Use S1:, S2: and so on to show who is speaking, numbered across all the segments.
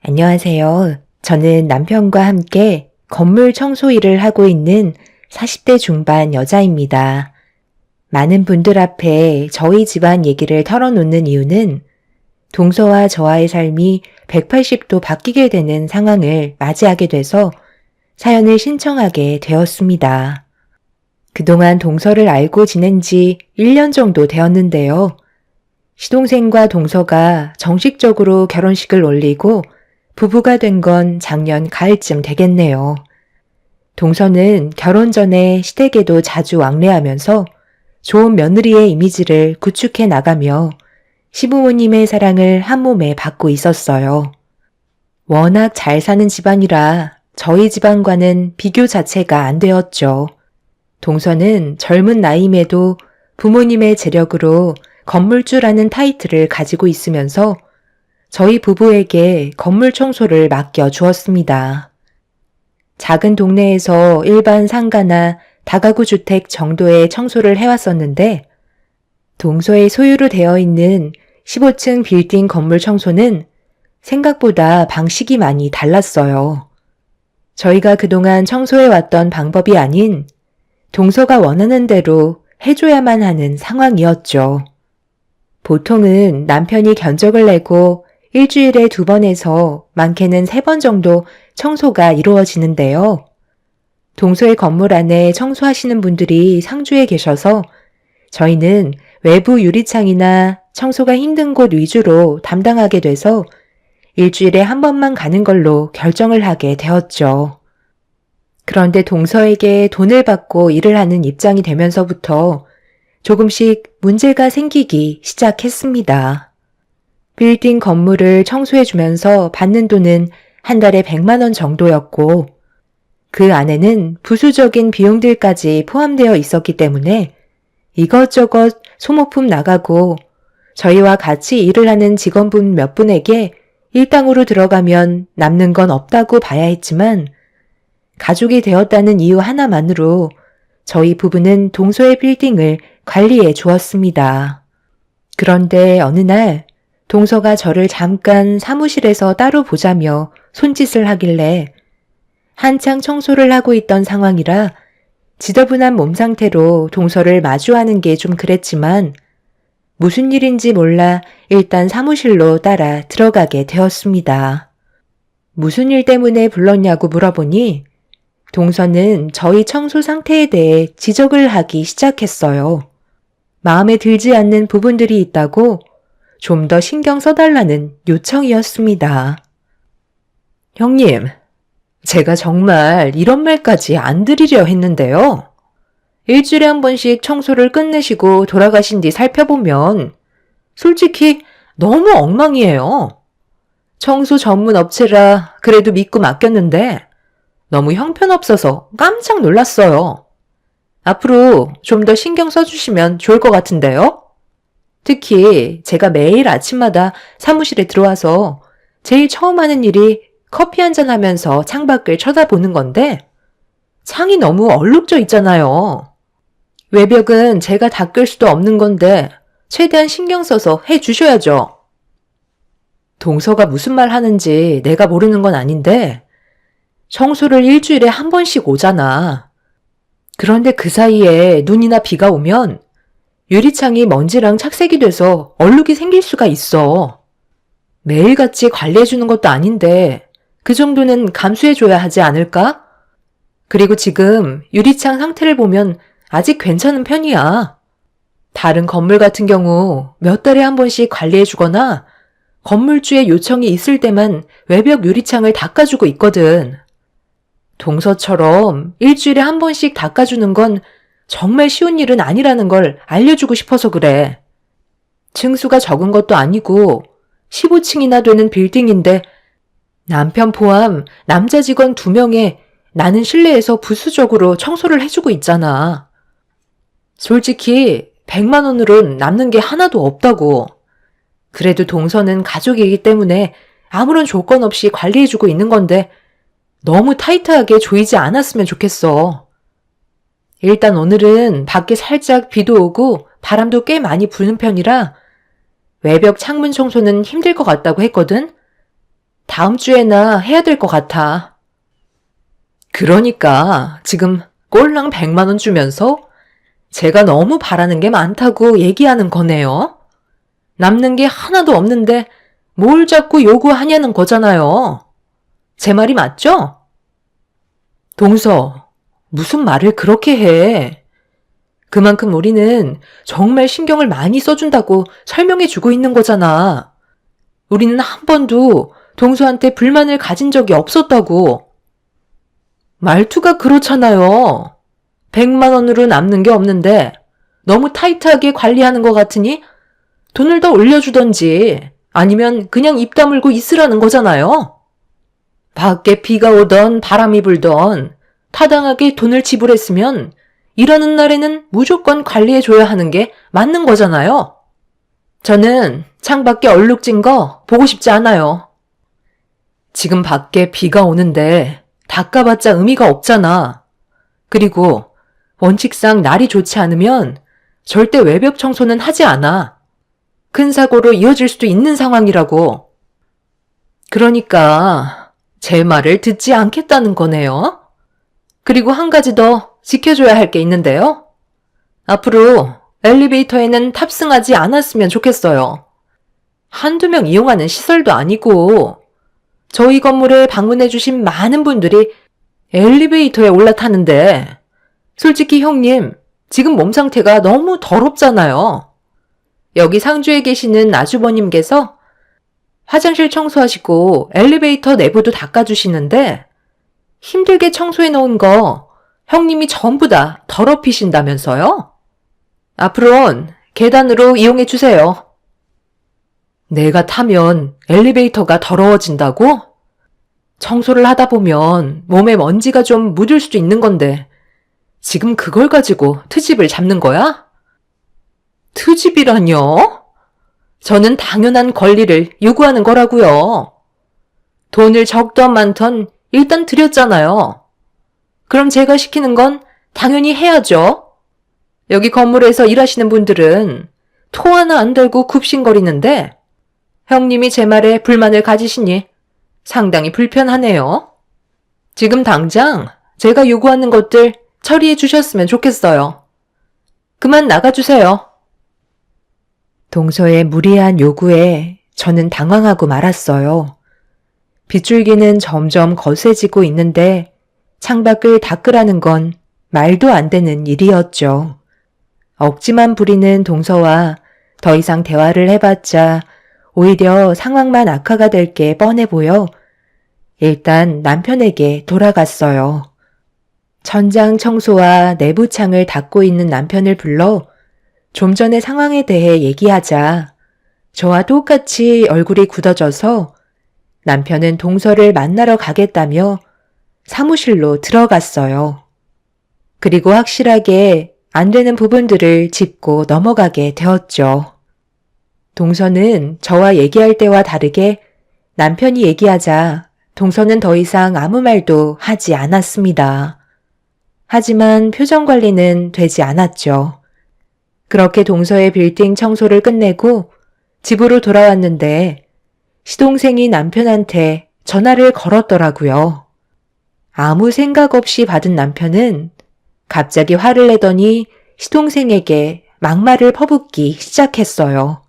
S1: 안녕하세요. 저는 남편과 함께 건물 청소 일을 하고 있는 40대 중반 여자입니다. 많은 분들 앞에 저희 집안 얘기를 털어놓는 이유는 동서와 저와의 삶이 180도 바뀌게 되는 상황을 맞이하게 돼서 사연을 신청하게 되었습니다. 그동안 동서를 알고 지낸 지 1년 정도 되었는데요. 시동생과 동서가 정식적으로 결혼식을 올리고 부부가 된 건 작년 가을쯤 되겠네요. 동서는 결혼 전에 시댁에도 자주 왕래하면서 좋은 며느리의 이미지를 구축해 나가며 시부모님의 사랑을 한몸에 받고 있었어요. 워낙 잘 사는 집안이라 저희 집안과는 비교 자체가 안 되었죠. 동서는 젊은 나이임에도 부모님의 재력으로 건물주라는 타이틀을 가지고 있으면서 저희 부부에게 건물 청소를 맡겨 주었습니다. 작은 동네에서 일반 상가나 다가구 주택 정도의 청소를 해왔었는데 동서의 소유로 되어 있는 15층 빌딩 건물 청소는 생각보다 방식이 많이 달랐어요. 저희가 그동안 청소해왔던 방법이 아닌 동서가 원하는 대로 해줘야만 하는 상황이었죠. 보통은 남편이 견적을 내고 일주일에 2번에서 많게는 3번 정도 청소가 이루어지는데요. 동서의 건물 안에 청소하시는 분들이 상주에 계셔서 저희는 외부 유리창이나 청소가 힘든 곳 위주로 담당하게 돼서 일주일에 1번만 가는 걸로 결정을 하게 되었죠. 그런데 동서에게 돈을 받고 일을 하는 입장이 되면서부터 조금씩 문제가 생기기 시작했습니다. 빌딩 건물을 청소해주면서 받는 돈은 한 달에 100만 원 정도였고 그 안에는 부수적인 비용들까지 포함되어 있었기 때문에 이것저것 소모품 나가고 저희와 같이 일을 하는 직원분 몇 분에게 일당으로 들어가면 남는 건 없다고 봐야 했지만 가족이 되었다는 이유 하나만으로 저희 부부는 동서의 빌딩을 관리해 주었습니다. 그런데 어느 날 동서가 저를 잠깐 사무실에서 따로 보자며 손짓을 하길래 한창 청소를 하고 있던 상황이라 지저분한 몸 상태로 동서를 마주하는 게 좀 그랬지만 무슨 일인지 몰라 일단 사무실로 따라 들어가게 되었습니다. 무슨 일 때문에 불렀냐고 물어보니 동서는 저희 청소 상태에 대해 지적을 하기 시작했어요. 마음에 들지 않는 부분들이 있다고 좀 더 신경 써달라는 요청이었습니다. 형님, 제가 정말 이런 말까지 안 드리려 했는데요. 일주일에 1번씩 청소를 끝내시고 돌아가신 뒤 살펴보면 솔직히 너무 엉망이에요. 청소 전문 업체라 그래도 믿고 맡겼는데 너무 형편없어서 깜짝 놀랐어요. 앞으로 좀 더 신경 써주시면 좋을 것 같은데요. 특히 제가 매일 아침마다 사무실에 들어와서 제일 처음 하는 일이 커피 한잔 하면서 창밖을 쳐다보는 건데 창이 너무 얼룩져 있잖아요. 외벽은 제가 닦을 수도 없는 건데 최대한 신경 써서 해주셔야죠. 동서가 무슨 말 하는지 내가 모르는 건 아닌데 청소를 일주일에 1번씩 오잖아. 그런데 그 사이에 눈이나 비가 오면 유리창이 먼지랑 착색이 돼서 얼룩이 생길 수가 있어. 매일같이 관리해주는 것도 아닌데 그 정도는 감수해줘야 하지 않을까? 그리고 지금 유리창 상태를 보면 아직 괜찮은 편이야. 다른 건물 같은 경우 몇 달에 1번씩 관리해주거나 건물주의 요청이 있을 때만 외벽 유리창을 닦아주고 있거든. 동서처럼 일주일에 1번씩 닦아주는 건 정말 쉬운 일은 아니라는 걸 알려주고 싶어서 그래. 층수가 적은 것도 아니고 15층이나 되는 빌딩인데 남편 포함 남자 직원 2명에 나는 실내에서 부수적으로 청소를 해주고 있잖아. 솔직히 100만 원으론 남는 게 하나도 없다고. 그래도 동서는 가족이기 때문에 아무런 조건 없이 관리해주고 있는 건데 너무 타이트하게 조이지 않았으면 좋겠어. 일단 오늘은 밖에 살짝 비도 오고 바람도 꽤 많이 부는 편이라 외벽 창문 청소는 힘들 것 같다고 했거든? 다음 주에나 해야 될 것 같아. 그러니까 지금 꼴랑 100만 원 주면서 제가 너무 바라는 게 많다고 얘기하는 거네요. 남는 게 하나도 없는데 뭘 자꾸 요구하냐는 거잖아요. 제 말이 맞죠? 동서, 무슨 말을 그렇게 해. 그만큼 우리는 정말 신경을 많이 써준다고 설명해주고 있는 거잖아. 우리는 한 번도 동서한테 불만을 가진 적이 없었다고. 말투가 그렇잖아요. 100만 원으로 남는 게 없는데 너무 타이트하게 관리하는 것 같으니 돈을 더 올려주던지 아니면 그냥 입 다물고 있으라는 거잖아요. 밖에 비가 오던 바람이 불던 타당하게 돈을 지불했으면 일하는 날에는 무조건 관리해줘야 하는 게 맞는 거잖아요. 저는 창밖에 얼룩진 거 보고 싶지 않아요. 지금 밖에 비가 오는데 닦아봤자 의미가 없잖아. 그리고 원칙상 날이 좋지 않으면 절대 외벽 청소는 하지 않아. 큰 사고로 이어질 수도 있는 상황이라고. 그러니까 제 말을 듣지 않겠다는 거네요. 그리고 한 가지 더 지켜줘야 할 게 있는데요. 앞으로 엘리베이터에는 탑승하지 않았으면 좋겠어요. 한두 명 이용하는 시설도 아니고 저희 건물에 방문해주신 많은 분들이 엘리베이터에 올라타는데 솔직히 형님, 지금 몸 상태가 너무 더럽잖아요. 여기 상주에 계시는 아주버님께서 화장실 청소하시고 엘리베이터 내부도 닦아주시는데 힘들게 청소해 놓은 거 형님이 전부 다 더럽히신다면서요? 앞으론 계단으로 이용해 주세요. 내가 타면 엘리베이터가 더러워진다고? 청소를 하다 보면 몸에 먼지가 좀 묻을 수도 있는 건데 지금 그걸 가지고 트집을 잡는 거야? 트집이라뇨? 저는 당연한 권리를 요구하는 거라고요. 돈을 적던 많던 일단 드렸잖아요. 그럼 제가 시키는 건 당연히 해야죠. 여기 건물에서 일하시는 분들은 토 하나 안 달고 굽신거리는데 형님이 제 말에 불만을 가지시니 상당히 불편하네요. 지금 당장 제가 요구하는 것들 처리해 주셨으면 좋겠어요. 그만 나가주세요. 동서의 무리한 요구에 저는 당황하고 말았어요. 빗줄기는 점점 거세지고 있는데 창밖을 닦으라는 건 말도 안 되는 일이었죠. 억지만 부리는 동서와 더 이상 대화를 해봤자 오히려 상황만 악화가 될 게 뻔해 보여 일단 남편에게 돌아갔어요. 천장 청소와 내부 창을 닦고 있는 남편을 불러 좀 전의 상황에 대해 얘기하자 저와 똑같이 얼굴이 굳어져서 남편은 동서를 만나러 가겠다며 사무실로 들어갔어요. 그리고 확실하게 안 되는 부분들을 짚고 넘어가게 되었죠. 동서는 저와 얘기할 때와 다르게 남편이 얘기하자 동서는 더 이상 아무 말도 하지 않았습니다. 하지만 표정 관리는 되지 않았죠. 그렇게 동서의 빌딩 청소를 끝내고 집으로 돌아왔는데 시동생이 남편한테 전화를 걸었더라고요. 아무 생각 없이 받은 남편은 갑자기 화를 내더니 시동생에게 막말을 퍼붓기 시작했어요.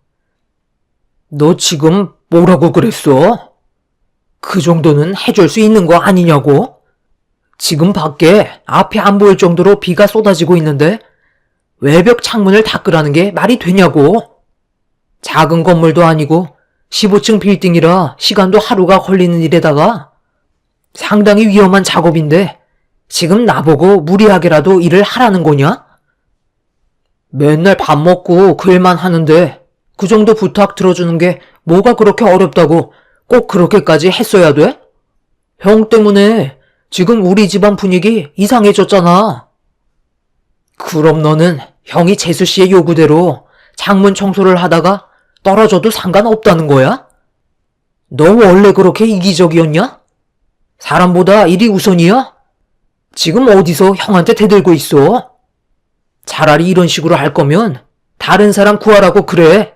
S2: 너 지금 뭐라고 그랬어? 그 정도는 해줄 수 있는 거 아니냐고? 지금 밖에 앞이 안 보일 정도로 비가 쏟아지고 있는데 외벽 창문을 닦으라는 게 말이 되냐고? 작은 건물도 아니고 15층 빌딩이라 시간도 하루가 걸리는 일에다가 상당히 위험한 작업인데 지금 나보고 무리하게라도 일을 하라는 거냐? 맨날 밥 먹고 그 일만 하는데 그 정도 부탁 들어주는 게 뭐가 그렇게 어렵다고 꼭 그렇게까지 했어야 돼? 형 때문에 지금 우리 집안 분위기 이상해졌잖아. 그럼 너는 형이 재수 씨의 요구대로 창문 청소를 하다가 떨어져도 상관없다는 거야? 너 원래 그렇게 이기적이었냐? 사람보다 일이 우선이야? 지금 어디서 형한테 대들고 있어? 차라리 이런 식으로 할 거면 다른 사람 구하라고 그래.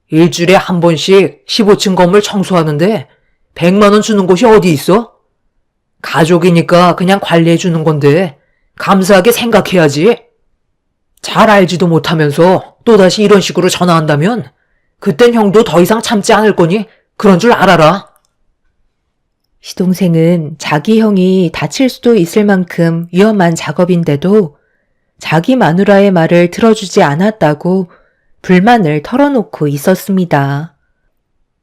S2: 일주일에 한 번씩 15층 건물 청소하는데 100만 원 주는 곳이 어디 있어? 가족이니까 그냥 관리해 주는 건데 감사하게 생각해야지. 잘 알지도 못하면서 또다시 이런 식으로 전화한다면 그땐 형도 더 이상 참지 않을 거니 그런 줄 알아라.
S1: 시동생은 자기 형이 다칠 수도 있을 만큼 위험한 작업인데도 자기 마누라의 말을 들어주지 않았다고 불만을 털어놓고 있었습니다.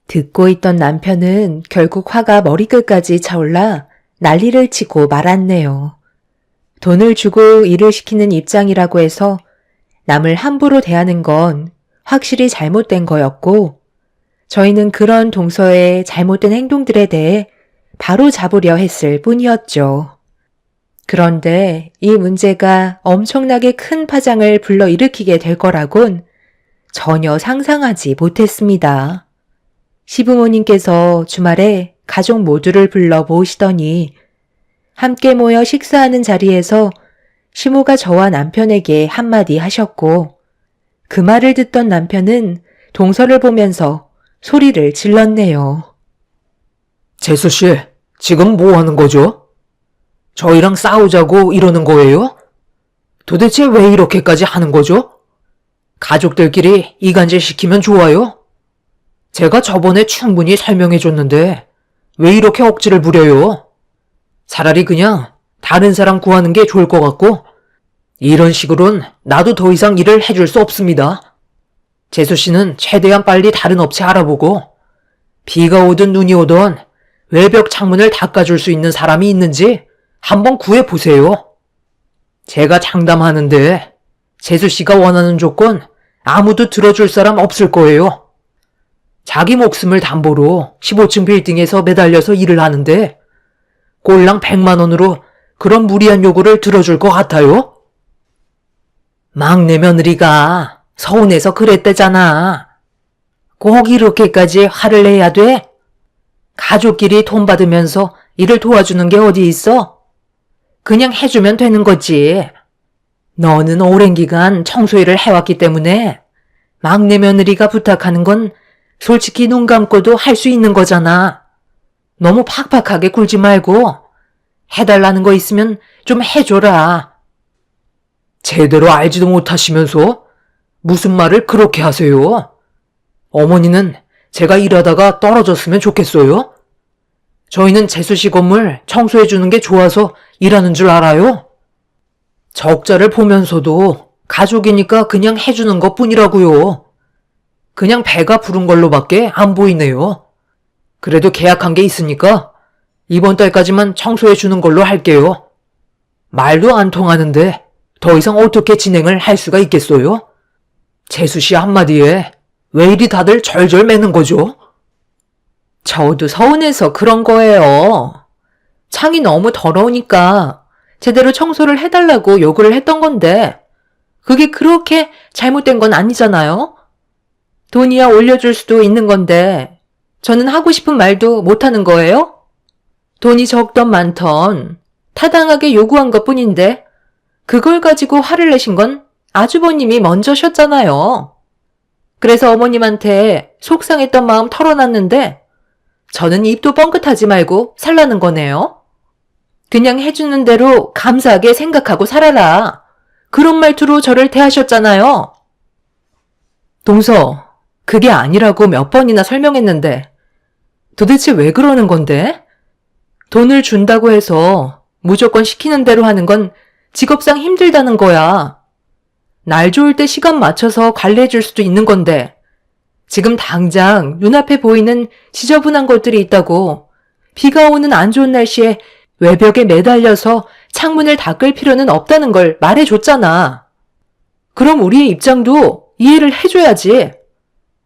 S1: 듣고 있던 남편은 결국 화가 머리끝까지 차올라 난리를 치고 말았네요. 돈을 주고 일을 시키는 입장이라고 해서 남을 함부로 대하는 건 확실히 잘못된 거였고, 저희는 그런 동서의 잘못된 행동들에 대해 바로 잡으려 했을 뿐이었죠. 그런데 이 문제가 엄청나게 큰 파장을 불러일으키게 될 거라곤 전혀 상상하지 못했습니다. 시부모님께서 주말에 가족 모두를 불러 모으시더니 함께 모여 식사하는 자리에서 시모가 저와 남편에게 한마디 하셨고, 그 말을 듣던 남편은 동서를 보면서 소리를 질렀네요.
S2: 재수씨, 지금 뭐 하는 거죠? 저희랑 싸우자고 이러는 거예요? 도대체 왜 이렇게까지 하는 거죠? 가족들끼리 이간질 시키면 좋아요? 제가 저번에 충분히 설명해 줬는데 왜 이렇게 억지를 부려요? 차라리 그냥 다른 사람 구하는 게 좋을 것 같고, 이런 식으론 나도 더 이상 일을 해줄 수 없습니다. 재수씨는 최대한 빨리 다른 업체 알아보고 비가 오든 눈이 오든 외벽 창문을 닦아줄 수 있는 사람이 있는지 한번 구해보세요. 제가 장담하는데 재수씨가 원하는 조건 아무도 들어줄 사람 없을 거예요. 자기 목숨을 담보로 15층 빌딩에서 매달려서 일을 하는데 꼴랑 100만 원으로 그런 무리한 요구를 들어줄 것 같아요? 막내 며느리가 서운해서 그랬대잖아. 꼭 이렇게까지 화를 내야 돼? 가족끼리 돈 받으면서 일을 도와주는 게 어디 있어? 그냥 해주면 되는 거지. 너는 오랜 기간 청소일을 해왔기 때문에 막내 며느리가 부탁하는 건 솔직히 눈 감고도 할 수 있는 거잖아. 너무 팍팍하게 굴지 말고 해달라는 거 있으면 좀 해줘라. 제대로 알지도 못하시면서 무슨 말을 그렇게 하세요? 어머니는 제가 일하다가 떨어졌으면 좋겠어요? 저희는 재수씨 건물 청소해주는 게 좋아서 일하는 줄 알아요? 적자를 보면서도 가족이니까 그냥 해주는 것 뿐이라고요. 그냥 배가 부른 걸로밖에 안 보이네요. 그래도 계약한 게 있으니까 이번 달까지만 청소해주는 걸로 할게요. 말도 안 통하는데 더 이상 어떻게 진행을 할 수가 있겠어요? 재수씨 한마디에 왜 이리 다들 절절 매는 거죠?
S1: 저도 서운해서 그런 거예요. 창이 너무 더러우니까 제대로 청소를 해달라고 요구를 했던 건데 그게 그렇게 잘못된 건 아니잖아요? 돈이야 올려줄 수도 있는 건데 저는 하고 싶은 말도 못하는 거예요? 돈이 적던 많던 타당하게 요구한 것뿐인데 그걸 가지고 화를 내신 건 아주버님이 먼저셨잖아요. 그래서 어머님한테 속상했던 마음 털어놨는데 저는 입도 뻥끗하지 말고 살라는 거네요. 그냥 해주는 대로 감사하게 생각하고 살아라. 그런 말투로 저를 대하셨잖아요. 동서, 그게 아니라고 몇 번이나 설명했는데 도대체 왜 그러는 건데? 돈을 준다고 해서 무조건 시키는 대로 하는 건 직업상 힘들다는 거야. 날 좋을 때 시간 맞춰서 관리해 줄 수도 있는 건데 지금 당장 눈앞에 보이는 지저분한 것들이 있다고 비가 오는 안 좋은 날씨에 외벽에 매달려서 창문을 닦을 필요는 없다는 걸 말해줬잖아. 그럼 우리의 입장도 이해를 해줘야지.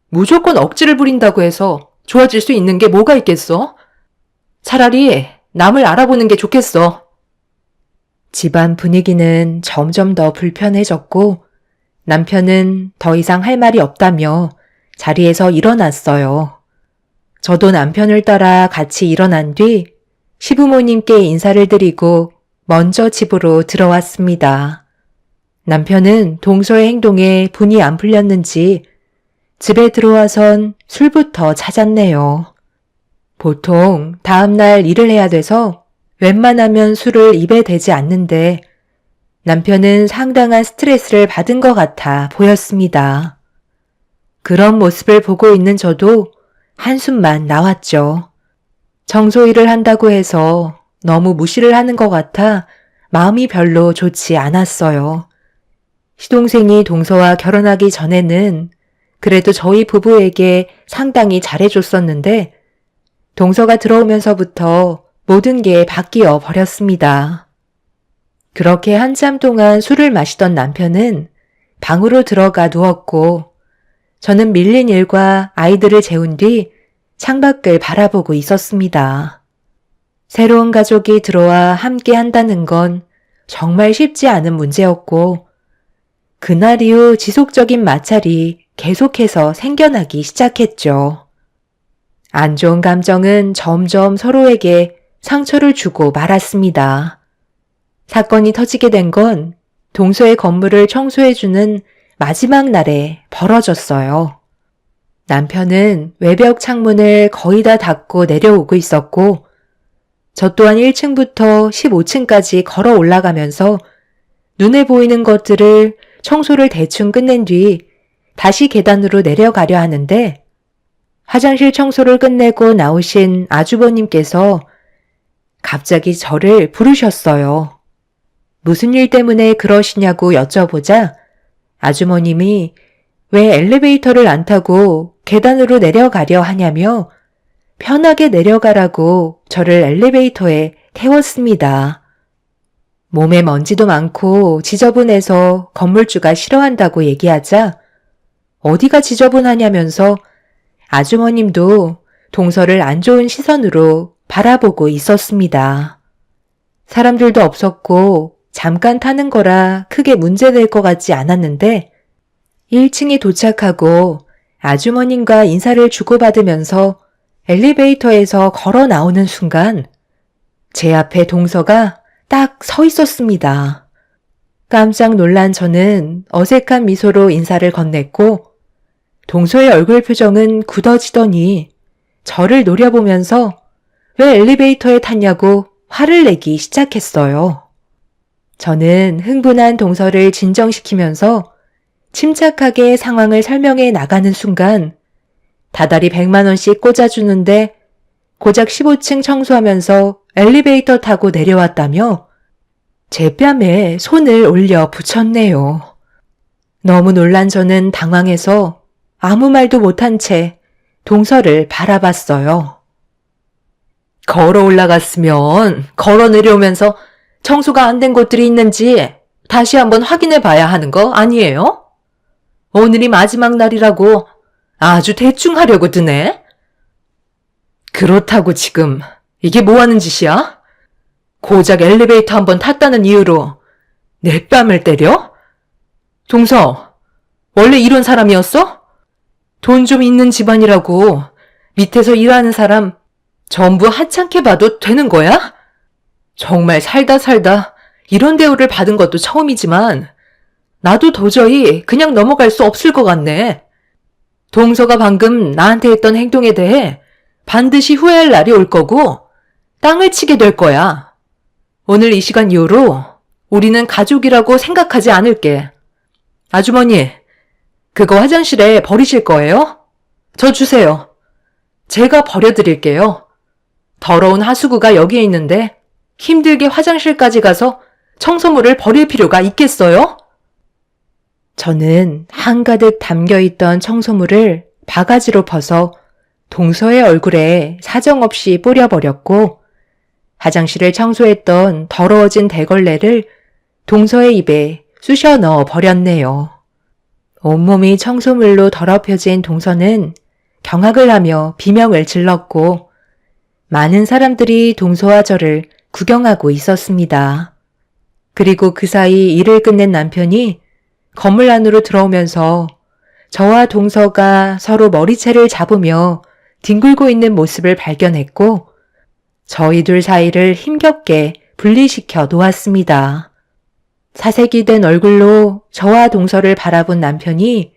S1: 무조건 억지를 부린다고 해서 좋아질 수 있는 게 뭐가 있겠어? 차라리 남을 알아보는 게 좋겠어. 집안 분위기는 점점 더 불편해졌고 남편은 더 이상 할 말이 없다며 자리에서 일어났어요. 저도 남편을 따라 같이 일어난 뒤 시부모님께 인사를 드리고 먼저 집으로 들어왔습니다. 남편은 동서의 행동에 분이 안 풀렸는지 집에 들어와선 술부터 찾았네요. 보통 다음날 일을 해야 돼서 웬만하면 술을 입에 대지 않는데 남편은 상당한 스트레스를 받은 것 같아 보였습니다. 그런 모습을 보고 있는 저도 한숨만 나왔죠. 청소일을 한다고 해서 너무 무시를 하는 것 같아 마음이 별로 좋지 않았어요. 시동생이 동서와 결혼하기 전에는 그래도 저희 부부에게 상당히 잘해줬었는데 동서가 들어오면서부터 모든 게 바뀌어 버렸습니다. 그렇게 한참 동안 술을 마시던 남편은 방으로 들어가 누웠고 저는 밀린 일과 아이들을 재운 뒤 창밖을 바라보고 있었습니다. 새로운 가족이 들어와 함께 한다는 건 정말 쉽지 않은 문제였고 그날 이후 지속적인 마찰이 계속해서 생겨나기 시작했죠. 안 좋은 감정은 점점 서로에게 상처를 주고 말았습니다. 사건이 터지게 된 건 동서의 건물을 청소해주는 마지막 날에 벌어졌어요. 남편은 외벽 창문을 거의 다 닫고 내려오고 있었고 저 또한 1층부터 15층까지 걸어 올라가면서 눈에 보이는 것들을 청소를 대충 끝낸 뒤 다시 계단으로 내려가려 하는데 화장실 청소를 끝내고 나오신 아주버님께서 갑자기 저를 부르셨어요. 무슨 일 때문에 그러시냐고 여쭤보자 아주머님이 왜 엘리베이터를 안 타고 계단으로 내려가려 하냐며 편하게 내려가라고 저를 엘리베이터에 태웠습니다. 몸에 먼지도 많고 지저분해서 건물주가 싫어한다고 얘기하자 어디가 지저분하냐면서 아주머님도 동서를 안 좋은 시선으로 바라보고 있었습니다. 사람들도 없었고 잠깐 타는 거라 크게 문제될 것 같지 않았는데 1층에 도착하고 아주머님과 인사를 주고받으면서 엘리베이터에서 걸어 나오는 순간 제 앞에 동서가 딱 서 있었습니다. 깜짝 놀란 저는 어색한 미소로 인사를 건넸고 동서의 얼굴 표정은 굳어지더니 저를 노려보면서 왜 엘리베이터에 탔냐고 화를 내기 시작했어요. 저는 흥분한 동서를 진정시키면서 침착하게 상황을 설명해 나가는 순간 다달이 100만 원씩 꽂아주는데 고작 15층 청소하면서 엘리베이터 타고 내려왔다며 제 뺨에 손을 올려 붙였네요. 너무 놀란 저는 당황해서 아무 말도 못한 채 동서를 바라봤어요. 걸어 올라갔으면 걸어 내려오면서 청소가 안 된 곳들이 있는지 다시 한번 확인해 봐야 하는 거 아니에요? 오늘이 마지막 날이라고 아주 대충 하려고 드네? 그렇다고 지금 이게 뭐 하는 짓이야? 고작 엘리베이터 한번 탔다는 이유로 내 뺨을 때려? 동서, 원래 이런 사람이었어? 돈 좀 있는 집안이라고 밑에서 일하는 사람 전부 하찮게 봐도 되는 거야? 정말 살다 이런 대우를 받은 것도 처음이지만 나도 도저히 그냥 넘어갈 수 없을 것 같네. 동서가 방금 나한테 했던 행동에 대해 반드시 후회할 날이 올 거고 땅을 치게 될 거야. 오늘 이 시간 이후로 우리는 가족이라고 생각하지 않을게. 아주머니, 그거 화장실에 버리실 거예요? 저 주세요. 제가 버려드릴게요. 더러운 하수구가 여기에 있는데 힘들게 화장실까지 가서 청소물을 버릴 필요가 있겠어요? 저는 한가득 담겨있던 청소물을 바가지로 퍼서 동서의 얼굴에 사정없이 뿌려버렸고 화장실을 청소했던 더러워진 대걸레를 동서의 입에 쑤셔 넣어 버렸네요. 온몸이 청소물로 더럽혀진 동서는 경악을 하며 비명을 질렀고 많은 사람들이 동서와 저를 구경하고 있었습니다. 그리고 그 사이 일을 끝낸 남편이 건물 안으로 들어오면서 저와 동서가 서로 머리채를 잡으며 뒹굴고 있는 모습을 발견했고 저희 둘 사이를 힘겹게 분리시켜 놓았습니다. 사색이 된 얼굴로 저와 동서를 바라본 남편이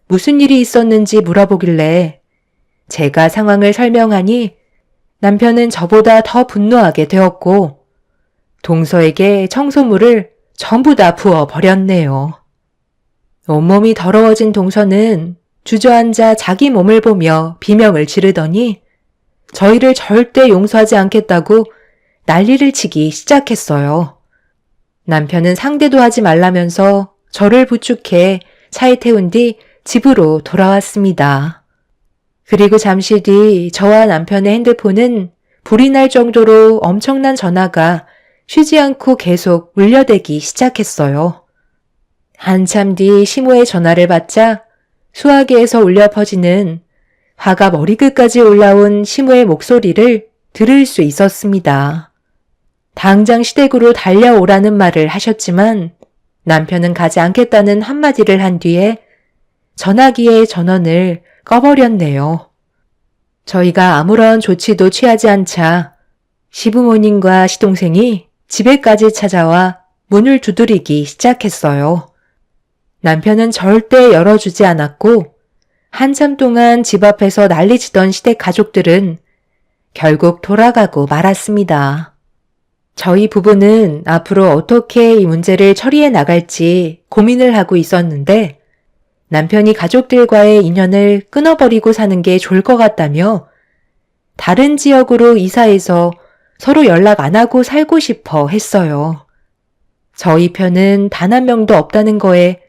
S1: 무슨 일이 있었는지 물어보길래 제가 상황을 설명하니 남편은 저보다 더 분노하게 되었고 동서에게 청소물을 전부 다 부어 버렸네요. 온몸이 더러워진 동서는 주저앉아 자기 몸을 보며 비명을 지르더니 저희를 절대 용서하지 않겠다고 난리를 치기 시작했어요. 남편은 상대도 하지 말라면서 저를 부축해 차에 태운 뒤 집으로 돌아왔습니다. 그리고 잠시 뒤 저와 남편의 핸드폰은 불이 날 정도로 엄청난 전화가 쉬지 않고 계속 울려대기 시작했어요. 한참 뒤 시모의 전화를 받자 수화기에서 울려 퍼지는 화가 머리끝까지 올라온 시모의 목소리를 들을 수 있었습니다. 당장 시댁으로 달려오라는 말을 하셨지만 남편은 가지 않겠다는 한마디를 한 뒤에 전화기의 전원을 꺼버렸네요. 저희가 아무런 조치도 취하지 않자 시부모님과 시동생이 집에까지 찾아와 문을 두드리기 시작했어요. 남편은 절대 열어주지 않았고 한참 동안 집 앞에서 난리치던 시댁 가족들은 결국 돌아가고 말았습니다. 저희 부부는 앞으로 어떻게 이 문제를 처리해 나갈지 고민을 하고 있었는데 남편이 가족들과의 인연을 끊어버리고 사는 게 좋을 것 같다며 다른 지역으로 이사해서 서로 연락 안 하고 살고 싶어 했어요. 저희 편은 단 한 명도 없다는 거에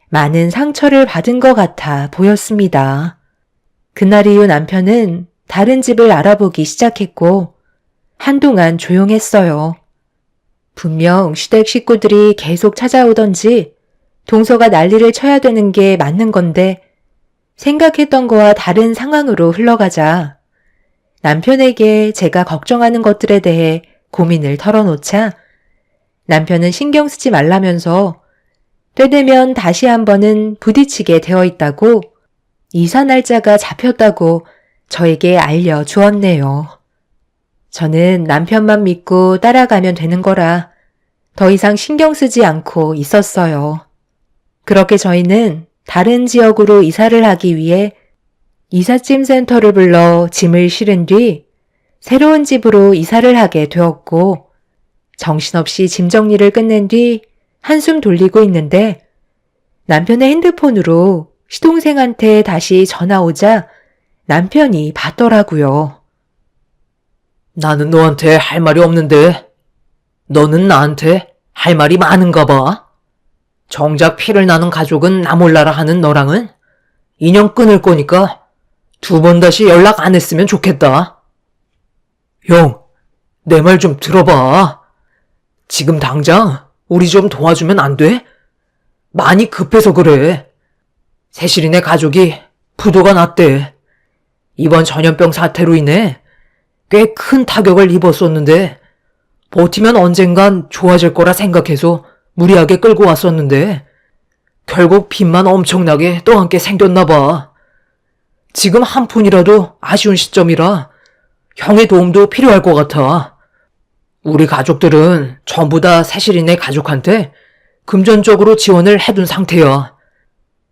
S1: 많은 상처를 받은 것 같아 보였습니다. 그날 이후 남편은 다른 집을 알아보기 시작했고 한동안 조용했어요. 분명 시댁 식구들이 계속 찾아오던지 동서가 난리를 쳐야 되는 게 맞는 건데 생각했던 거와 다른 상황으로 흘러가자 남편에게 제가 걱정하는 것들에 대해 고민을 털어놓자 남편은 신경 쓰지 말라면서 때되면 다시 한번은 부딪히게 되어 있다고 이사 날짜가 잡혔다고 저에게 알려주었네요. 저는 남편만 믿고 따라가면 되는 거라 더 이상 신경 쓰지 않고 있었어요. 그렇게 저희는 다른 지역으로 이사를 하기 위해 이삿짐 센터를 불러 짐을 실은 뒤 새로운 집으로 이사를 하게 되었고 정신없이 짐 정리를 끝낸 뒤 한숨 돌리고 있는데 남편의 핸드폰으로 시동생한테 다시 전화 오자 남편이 받더라고요.
S2: 나는 너한테 할 말이 없는데 너는 나한테 할 말이 많은가 봐. 정작 피를 나눈 가족은 나 몰라라 하는 너랑은 인연 끊을 거니까 2번 다시 연락 안 했으면 좋겠다. 형, 내 말 좀 들어봐. 지금 당장 우리 좀 도와주면 안 돼? 많이 급해서 그래. 세실이네 가족이 부도가 났대. 이번 전염병 사태로 인해 꽤 큰 타격을 입었었는데 버티면 언젠간 좋아질 거라 생각해서 무리하게 끌고 왔었는데 결국 빚만 엄청나게 떠안게 생겼나 봐. 지금 한 푼이라도 아쉬운 시점이라 형의 도움도 필요할 것 같아. 우리 가족들은 전부 다 세실이네 가족한테 금전적으로 지원을 해둔 상태야.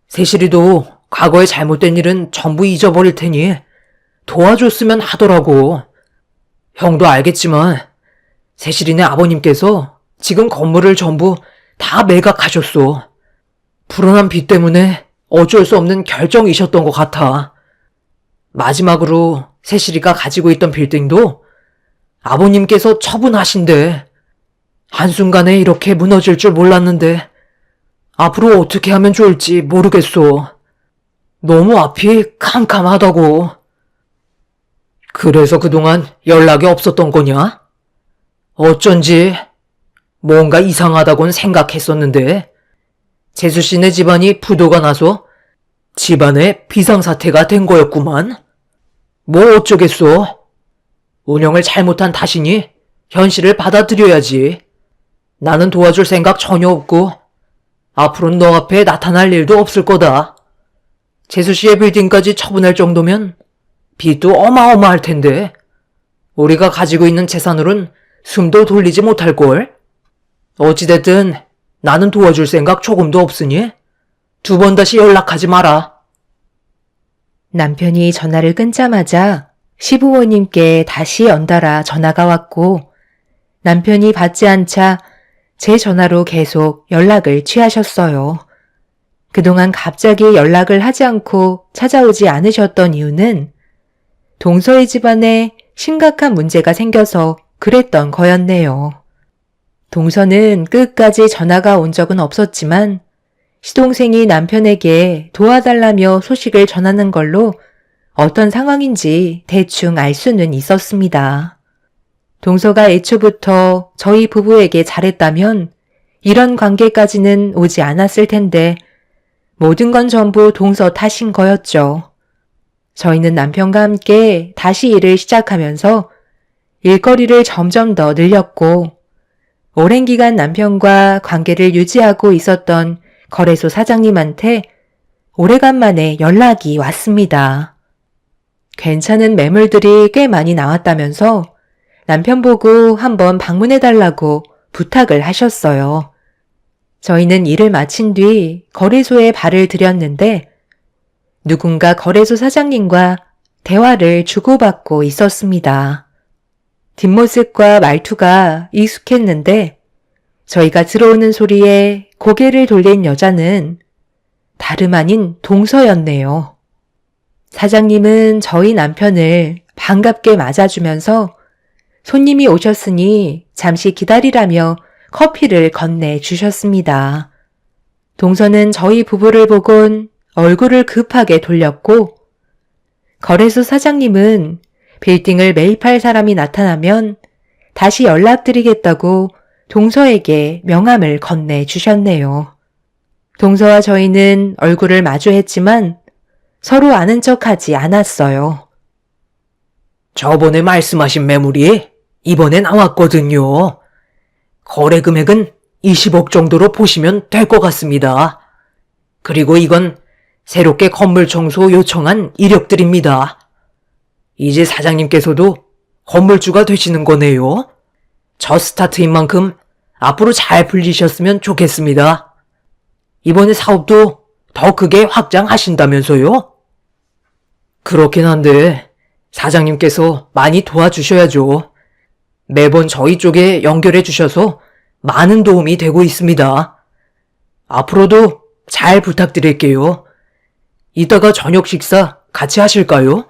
S2: 세실이도 과거에 잘못된 일은 전부 잊어버릴 테니 도와줬으면 하더라고. 형도 알겠지만 세실이네 아버님께서 지금 건물을 전부 다 매각하셨어. 불어난 빚 때문에 어쩔 수 없는 결정이셨던 것 같아. 마지막으로 세실이가 가지고 있던 빌딩도 아버님께서 처분하신대. 한순간에 이렇게 무너질 줄 몰랐는데 앞으로 어떻게 하면 좋을지 모르겠어. 너무 앞이 캄캄하다고. 그래서 그동안 연락이 없었던 거냐? 어쩐지 뭔가 이상하다곤 생각했었는데 재수씨네 집안이 부도가 나서 집안에 비상사태가 된 거였구만. 뭐 어쩌겠어. 운영을 잘못한 탓이니 현실을 받아들여야지. 나는 도와줄 생각 전혀 없고 앞으로는 너 앞에 나타날 일도 없을 거다. 재수씨의 빌딩까지 처분할 정도면 빚도 어마어마할 텐데 우리가 가지고 있는 재산으론 숨도 돌리지 못할걸. 어찌됐든 나는 도와줄 생각 조금도 없으니 2번 다시 연락하지 마라.
S1: 남편이 전화를 끊자마자 시부모님께 다시 연달아 전화가 왔고 남편이 받지 않자 제 전화로 계속 연락을 취하셨어요. 그동안 갑자기 연락을 하지 않고 찾아오지 않으셨던 이유는 동서의 집안에 심각한 문제가 생겨서 그랬던 거였네요. 동서는 끝까지 전화가 온 적은 없었지만 시동생이 남편에게 도와달라며 소식을 전하는 걸로 어떤 상황인지 대충 알 수는 있었습니다. 동서가 애초부터 저희 부부에게 잘했다면 이런 관계까지는 오지 않았을 텐데 모든 건 전부 동서 탓인 거였죠. 저희는 남편과 함께 다시 일을 시작하면서 일거리를 점점 더 늘렸고 오랜 기간 남편과 관계를 유지하고 있었던 거래소 사장님한테 오래간만에 연락이 왔습니다. 괜찮은 매물들이 꽤 많이 나왔다면서 남편 보고 한번 방문해달라고 부탁을 하셨어요. 저희는 일을 마친 뒤 거래소에 발을 들였는데 누군가 거래소 사장님과 대화를 주고받고 있었습니다. 뒷모습과 말투가 익숙했는데 저희가 들어오는 소리에 고개를 돌린 여자는 다름 아닌 동서였네요. 사장님은 저희 남편을 반갑게 맞아주면서 손님이 오셨으니 잠시 기다리라며 커피를 건네주셨습니다. 동서는 저희 부부를 보곤 얼굴을 급하게 돌렸고 거래소 사장님은 빌딩을 매입할 사람이 나타나면 다시 연락드리겠다고 동서에게 명함을 건네주셨네요. 동서와 저희는 얼굴을 마주했지만 서로 아는 척하지 않았어요.
S2: 저번에 말씀하신 매물이 이번에 나왔거든요. 거래 금액은 20억 정도로 보시면 될 것 같습니다. 그리고 이건 새롭게 건물 청소 요청한 이력들입니다. 이제 사장님께서도 건물주가 되시는 거네요. 첫 스타트인 만큼 앞으로 잘 풀리셨으면 좋겠습니다. 이번에 사업도 더 크게 확장하신다면서요? 그렇긴 한데 사장님께서 많이 도와주셔야죠. 매번 저희 쪽에 연결해 주셔서 많은 도움이 되고 있습니다. 앞으로도 잘 부탁드릴게요. 이따가 저녁 식사 같이 하실까요?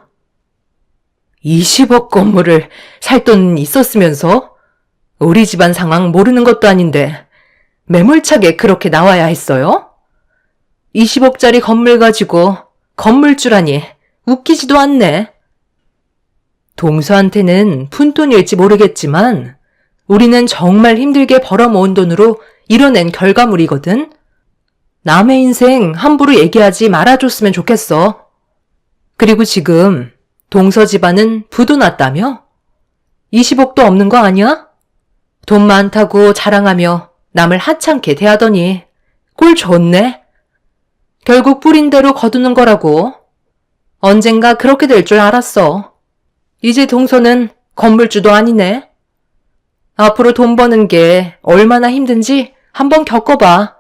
S2: 20억 건물을 살 돈 있었으면서 우리 집안 상황 모르는 것도 아닌데 매몰차게 그렇게 나와야 했어요? 20억짜리 건물 가지고 건물주라니 웃기지도 않네. 동서한테는 푼돈일지 모르겠지만 우리는 정말 힘들게 벌어모은 돈으로 이뤄낸 결과물이거든. 남의 인생 함부로 얘기하지 말아줬으면 좋겠어. 그리고 지금 동서 집안은 부도 났다며? 20억도 없는 거 아니야? 돈 많다고 자랑하며 남을 하찮게 대하더니 꼴 좋네. 결국 뿌린 대로 거두는 거라고. 언젠가 그렇게 될 줄 알았어. 이제 동서는 건물주도 아니네. 앞으로 돈 버는 게 얼마나 힘든지 한번 겪어봐.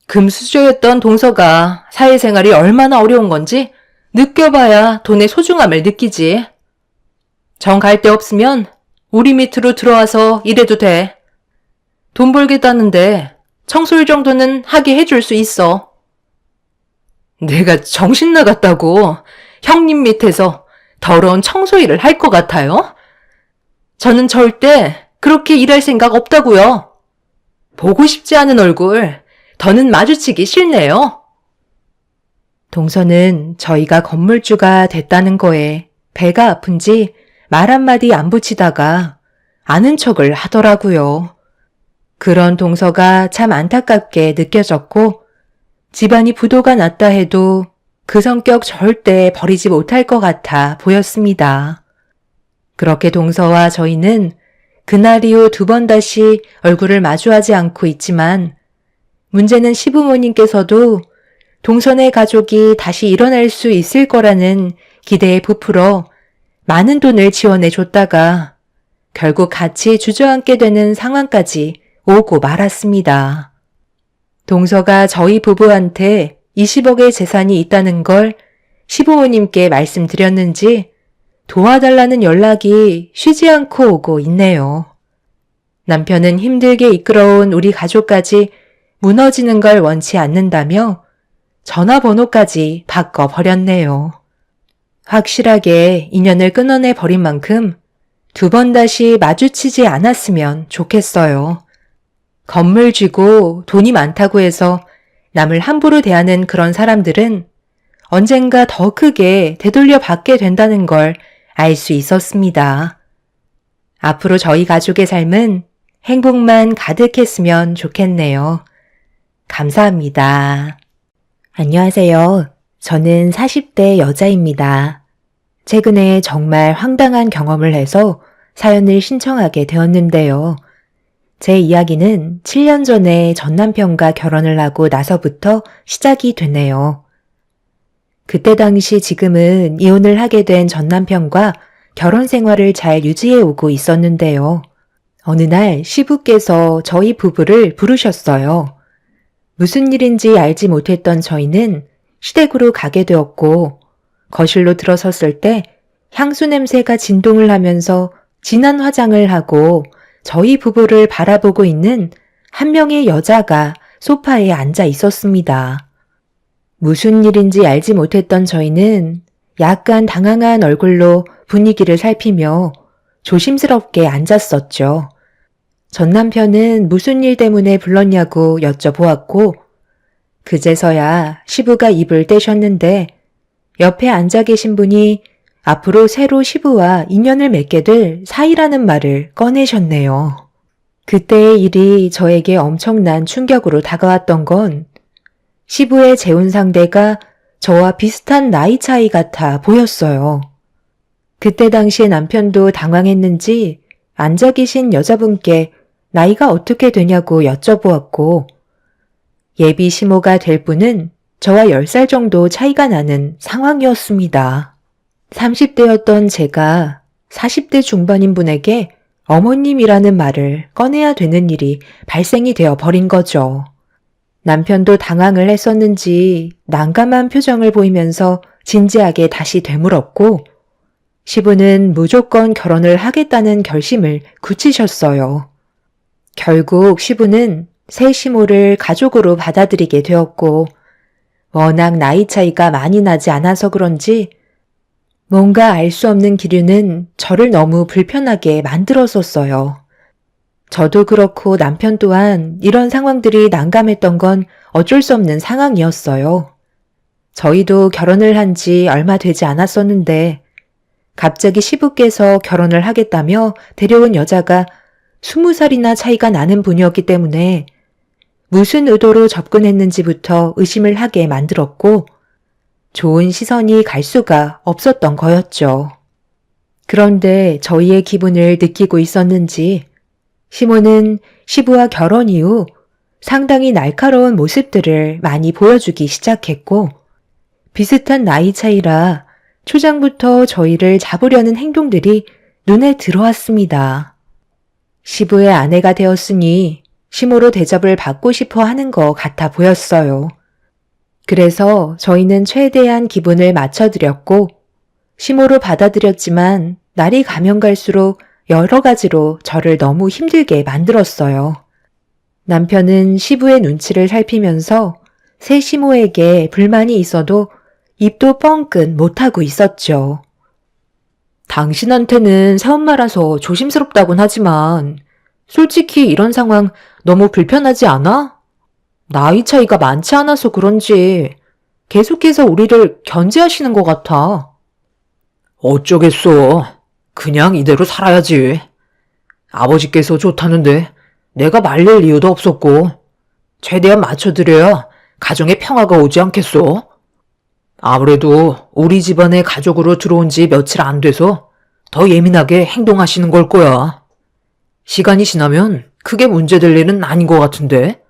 S2: 금수저였던 동서가 사회생활이 얼마나 어려운 건지 느껴봐야 돈의 소중함을 느끼지. 정 갈 데 없으면 우리 밑으로 들어와서 일해도 돼. 돈 벌겠다는데 청소일 정도는 하게 해줄 수 있어. 내가 정신 나갔다고 형님 밑에서 더러운 청소일을 할 것 같아요? 저는 절대 그렇게 일할 생각 없다고요. 보고 싶지 않은 얼굴 더는 마주치기 싫네요. 동서는 저희가 건물주가 됐다는 거에 배가 아픈지 말 한마디 안 붙이다가 아는 척을 하더라고요. 그런 동서가 참 안타깝게 느껴졌고 집안이 부도가 났다 해도 그 성격 절대 버리지 못할 것 같아 보였습니다. 그렇게 동서와 저희는 그날 이후 2번 다시 얼굴을 마주하지 않고 있지만 문제는 시부모님께서도 동서네 가족이 다시 일어날 수 있을 거라는 기대에 부풀어 많은 돈을 지원해 줬다가 결국 같이 주저앉게 되는 상황까지 오고 말았습니다. 동서가 저희 부부한테 20억의 재산이 있다는 걸 시부모님께 말씀드렸는지
S1: 도와달라는 연락이 쉬지 않고 오고 있네요. 남편은 힘들게 이끌어온 우리 가족까지 무너지는 걸 원치 않는다며 전화번호까지 바꿔버렸네요. 확실하게 인연을 끊어내 버린 만큼 두 번 다시 마주치지 않았으면 좋겠어요. 건물 쥐고 돈이 많다고 해서 남을 함부로 대하는 그런 사람들은 언젠가 더 크게 되돌려 받게 된다는 걸 알 수 있었습니다. 앞으로 저희 가족의 삶은 행복만 가득했으면 좋겠네요. 감사합니다. 안녕하세요. 저는 40대 여자입니다. 최근에 정말 황당한 경험을 해서 사연을 신청하게 되었는데요. 제 이야기는 7년 전에 전 남편과 결혼을 하고 나서부터 시작이 되네요. 그때 당시 지금은 이혼을 하게 된 전 남편과 결혼 생활을 잘 유지해 오고 있었는데요. 어느 날 시부께서 저희 부부를 부르셨어요. 무슨 일인지 알지 못했던 저희는 시댁으로 가게 되었고 거실로 들어섰을 때 향수 냄새가 진동을 하면서 진한 화장을 하고 저희 부부를 바라보고 있는 한 명의 여자가 소파에 앉아 있었습니다. 무슨 일인지 알지 못했던 저희는 약간 당황한 얼굴로 분위기를 살피며 조심스럽게 앉았었죠. 전 남편은 무슨 일 때문에 불렀냐고 여쭤보았고 그제서야 시부가 입을 떼셨는데 옆에 앉아 계신 분이 앞으로 새로 시부와 인연을 맺게 될 사이라는 말을 꺼내셨네요. 그때의 일이 저에게 엄청난 충격으로 다가왔던 건 시부의 재혼 상대가 저와 비슷한 나이 차이 같아 보였어요. 그때 당시에 남편도 당황했는지 앉아 계신 여자분께 나이가 어떻게 되냐고 여쭤보았고 예비 시모가 될 분은 저와 10살 정도 차이가 나는 상황이었습니다. 30대였던 제가 40대 중반인 분에게 어머님이라는 말을 꺼내야 되는 일이 발생이 되어 버린 거죠. 남편도 당황을 했었는지 난감한 표정을 보이면서 진지하게 다시 되물었고 시부는 무조건 결혼을 하겠다는 결심을 굳히셨어요. 결국 시부는 새 시모를 가족으로 받아들이게 되었고 워낙 나이 차이가 많이 나지 않아서 그런지 뭔가 알 수 없는 기류는 저를 너무 불편하게 만들었었어요. 저도 그렇고 남편 또한 이런 상황들이 난감했던 건 어쩔 수 없는 상황이었어요. 저희도 결혼을 한 지 얼마 되지 않았었는데 갑자기 시부께서 결혼을 하겠다며 데려온 여자가 20살이나 차이가 나는 분이었기 때문에 무슨 의도로 접근했는지부터 의심을 하게 만들었고 좋은 시선이 갈 수가 없었던 거였죠. 그런데 저희의 기분을 느끼고 있었는지 시모는 시부와 결혼 이후 상당히 날카로운 모습들을 많이 보여주기 시작했고 비슷한 나이 차이라 초장부터 저희를 잡으려는 행동들이 눈에 들어왔습니다. 시부의 아내가 되었으니 시모로 대접을 받고 싶어 하는 것 같아 보였어요. 그래서 저희는 최대한 기분을 맞춰드렸고 시모로 받아들였지만 날이 가면 갈수록 여러 가지로 저를 너무 힘들게 만들었어요. 남편은 시부의 눈치를 살피면서 새 시모에게 불만이 있어도 입도 뻥끗 못하고 있었죠. 당신한테는 새엄마라서 조심스럽다곤 하지만 솔직히 이런 상황 너무 불편하지 않아? 나이 차이가 많지 않아서 그런지 계속해서 우리를 견제하시는 것 같아.
S2: 어쩌겠어. 그냥 이대로 살아야지. 아버지께서 좋다는데 내가 말릴 이유도 없었고 최대한 맞춰드려야 가정에 평화가 오지 않겠어? 아무래도 우리 집안에 가족으로 들어온 지 며칠 안 돼서 더 예민하게 행동하시는 걸 거야. 시간이 지나면 크게 문제될 일은 아닌 것 같은데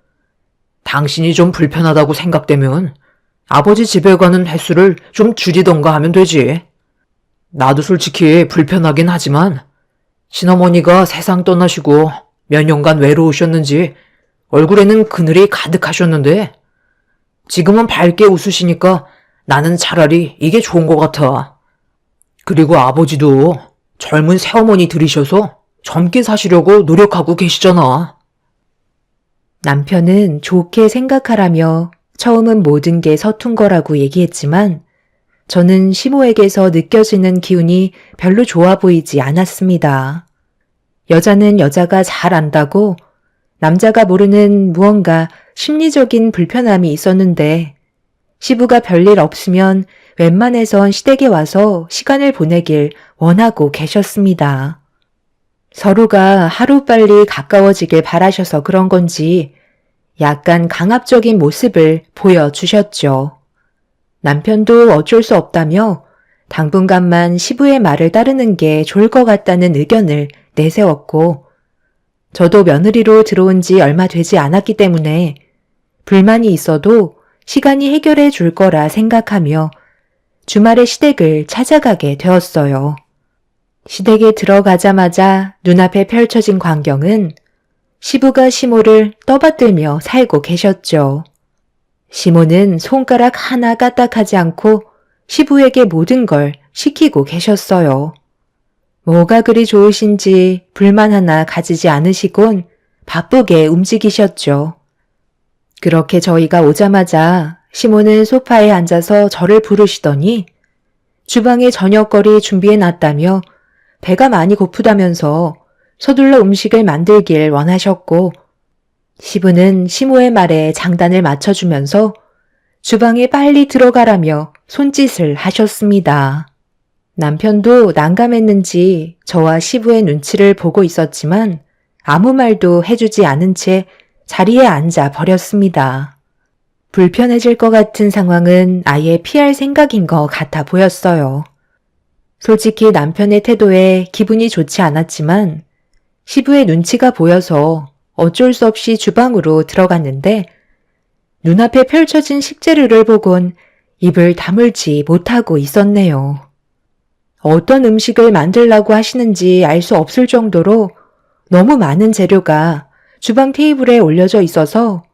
S2: 당신이 좀 불편하다고 생각되면 아버지 집에 가는 횟수를 좀 줄이던가 하면 되지. 나도 솔직히 불편하긴 하지만 친어머니가 세상 떠나시고 몇 년간 외로우셨는지 얼굴에는 그늘이 가득하셨는데 지금은 밝게 웃으시니까 나는 차라리 이게 좋은 것 같아. 그리고 아버지도 젊은 새어머니 들이셔서 젊게 사시려고 노력하고 계시잖아.
S1: 남편은 좋게 생각하라며 처음은 모든 게 서툰 거라고 얘기했지만 저는 시모에게서 느껴지는 기운이 별로 좋아 보이지 않았습니다. 여자는 여자가 잘 안다고 남자가 모르는 무언가 심리적인 불편함이 있었는데 시부가 별일 없으면 웬만해선 시댁에 와서 시간을 보내길 원하고 계셨습니다. 서로가 하루빨리 가까워지길 바라셔서 그런 건지 약간 강압적인 모습을 보여주셨죠. 남편도 어쩔 수 없다며 당분간만 시부의 말을 따르는 게 좋을 것 같다는 의견을 내세웠고 저도 며느리로 들어온 지 얼마 되지 않았기 때문에 불만이 있어도 시간이 해결해 줄 거라 생각하며 주말에 시댁을 찾아가게 되었어요. 시댁에 들어가자마자 눈앞에 펼쳐진 광경은 시부가 시모를 떠받들며 살고 계셨죠. 시모는 손가락 하나 까딱하지 않고 시부에게 모든 걸 시키고 계셨어요. 뭐가 그리 좋으신지 불만 하나 가지지 않으시곤 바쁘게 움직이셨죠. 그렇게 저희가 오자마자 시모는 소파에 앉아서 저를 부르시더니 주방에 저녁거리 준비해놨다며 배가 많이 고프다면서 서둘러 음식을 만들길 원하셨고 시부는 시모의 말에 장단을 맞춰주면서 주방에 빨리 들어가라며 손짓을 하셨습니다. 남편도 난감했는지 저와 시부의 눈치를 보고 있었지만 아무 말도 해주지 않은 채 자리에 앉아 버렸습니다. 불편해질 것 같은 상황은 아예 피할 생각인 것 같아 보였어요. 솔직히 남편의 태도에 기분이 좋지 않았지만 시부의 눈치가 보여서 어쩔 수 없이 주방으로 들어갔는데 눈앞에 펼쳐진 식재료를 보곤 입을 다물지 못하고 있었네요. 어떤 음식을 만들라고 하시는지 알 수 없을 정도로 너무 많은 재료가 주방 테이블에 올려져 있어서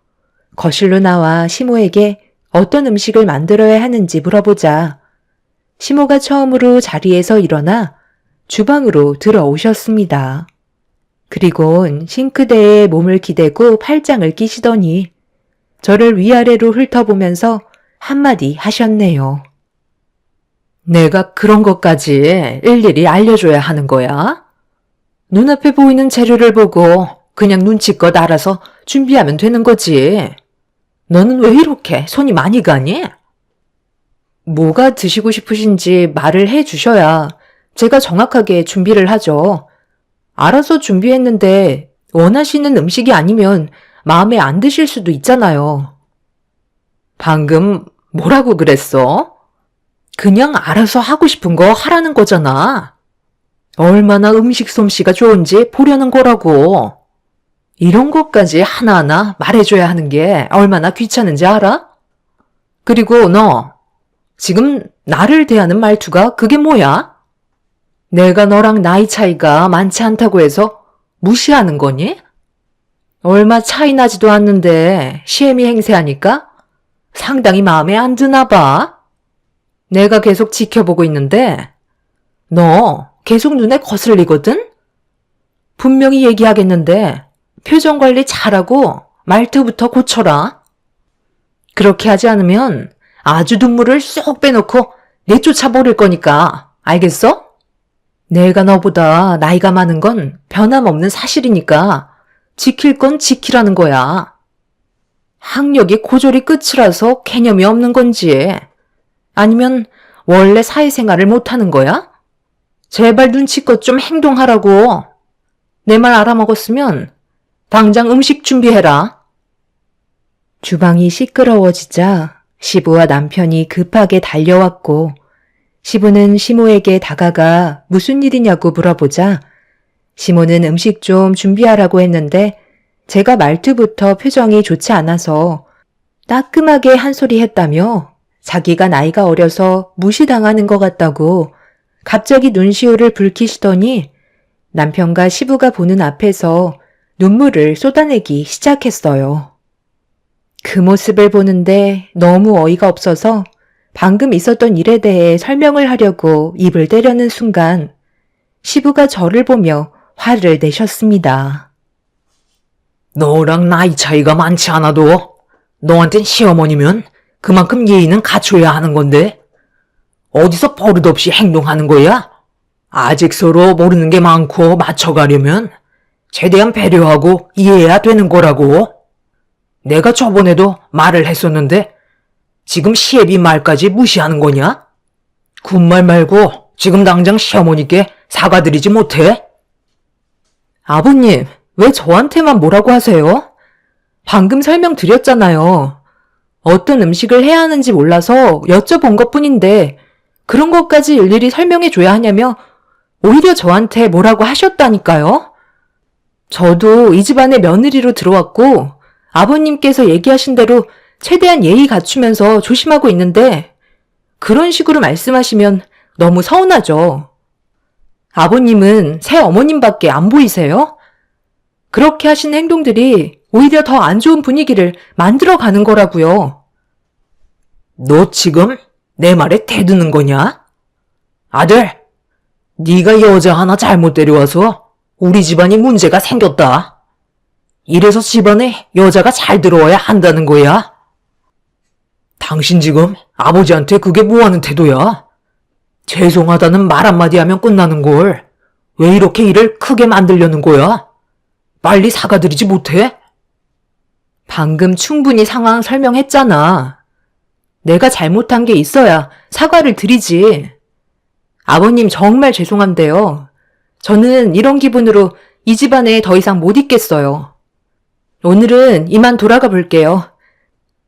S1: 거실로 나와 시모에게 어떤 음식을 만들어야 하는지 물어보자 시모가 처음으로 자리에서 일어나 주방으로 들어오셨습니다. 그리곤 싱크대에 몸을 기대고 팔짱을 끼시더니 저를 위아래로 훑어보면서 한마디 하셨네요.
S2: 내가 그런 것까지 일일이 알려줘야 하는 거야? 눈앞에 보이는 재료를 보고 그냥 눈치껏 알아서 준비하면 되는 거지. 너는 왜 이렇게 손이 많이 가니?
S1: 뭐가 드시고 싶으신지 말을 해 주셔야 제가 정확하게 준비를 하죠. 알아서 준비했는데 원하시는 음식이 아니면 마음에 안 드실 수도 있잖아요.
S2: 방금 뭐라고 그랬어? 그냥 알아서 하고 싶은 거 하라는 거잖아. 얼마나 음식 솜씨가 좋은지 보려는 거라고. 이런 것까지 하나하나 말해줘야 하는 게 얼마나 귀찮은지 알아? 그리고 너 지금 나를 대하는 말투가 그게 뭐야? 내가 너랑 나이 차이가 많지 않다고 해서 무시하는 거니? 얼마 차이 나지도 않는데 시애미 행세하니까 상당히 마음에 안 드나 봐. 내가 계속 지켜보고 있는데 너 계속 눈에 거슬리거든? 분명히 얘기하겠는데 표정 관리 잘하고 말투부터 고쳐라. 그렇게 하지 않으면 아주 눈물을 쏙 빼놓고 내쫓아 버릴 거니까 알겠어? 내가 너보다 나이가 많은 건 변함없는 사실이니까 지킬 건 지키라는 거야. 학력이 고졸이 끝이라서 개념이 없는 건지 아니면 원래 사회생활을 못하는 거야? 제발 눈치껏 좀 행동하라고. 내 말 알아먹었으면 당장 음식 준비해라.
S1: 주방이 시끄러워지자 시부와 남편이 급하게 달려왔고 시부는 시모에게 다가가 무슨 일이냐고 물어보자 시모는 음식 좀 준비하라고 했는데 제가 말투부터 표정이 좋지 않아서 따끔하게 한 소리 했다며 자기가 나이가 어려서 무시당하는 것 같다고 갑자기 눈시울을 붉히시더니 남편과 시부가 보는 앞에서 눈물을 쏟아내기 시작했어요. 그 모습을 보는데 너무 어이가 없어서 방금 있었던 일에 대해 설명을 하려고 입을 떼려는 순간 시부가 저를 보며 화를 내셨습니다.
S2: 너랑 나이 차이가 많지 않아도 너한텐 시어머니면 그만큼 예의는 갖춰야 하는 건데 어디서 버릇없이 행동하는 거야? 아직 서로 모르는 게 많고 맞춰가려면 최대한 배려하고 이해해야 되는 거라고. 내가 저번에도 말을 했었는데 지금 시애비 말까지 무시하는 거냐? 군말 말고 지금 당장 시어머니께 사과드리지 못해?
S1: 아버님, 왜 저한테만 뭐라고 하세요? 방금 설명드렸잖아요. 어떤 음식을 해야 하는지 몰라서 여쭤본 것뿐인데 그런 것까지 일일이 설명해줘야 하냐며 오히려 저한테 뭐라고 하셨다니까요? 저도 이 집안의 며느리로 들어왔고 아버님께서 얘기하신 대로 최대한 예의 갖추면서 조심하고 있는데 그런 식으로 말씀하시면 너무 서운하죠. 아버님은 새 어머님밖에 안 보이세요? 그렇게 하신 행동들이 오히려 더 안 좋은 분위기를 만들어가는 거라고요.
S2: 너 지금 내 말에 대드는 거냐? 아들, 네가 여자 하나 잘못 데려와서 우리 집안이 문제가 생겼다. 이래서 집안에 여자가 잘 들어와야 한다는 거야. 당신 지금 아버지한테 그게 뭐하는 태도야? 죄송하다는 말 한마디 하면 끝나는 걸 왜 이렇게 일을 크게 만들려는 거야? 빨리 사과드리지 못해?
S1: 방금 충분히 상황 설명했잖아. 내가 잘못한 게 있어야 사과를 드리지. 아버님 정말 죄송한데요. 저는 이런 기분으로 이 집안에 더 이상 못 있겠어요. 오늘은 이만 돌아가 볼게요.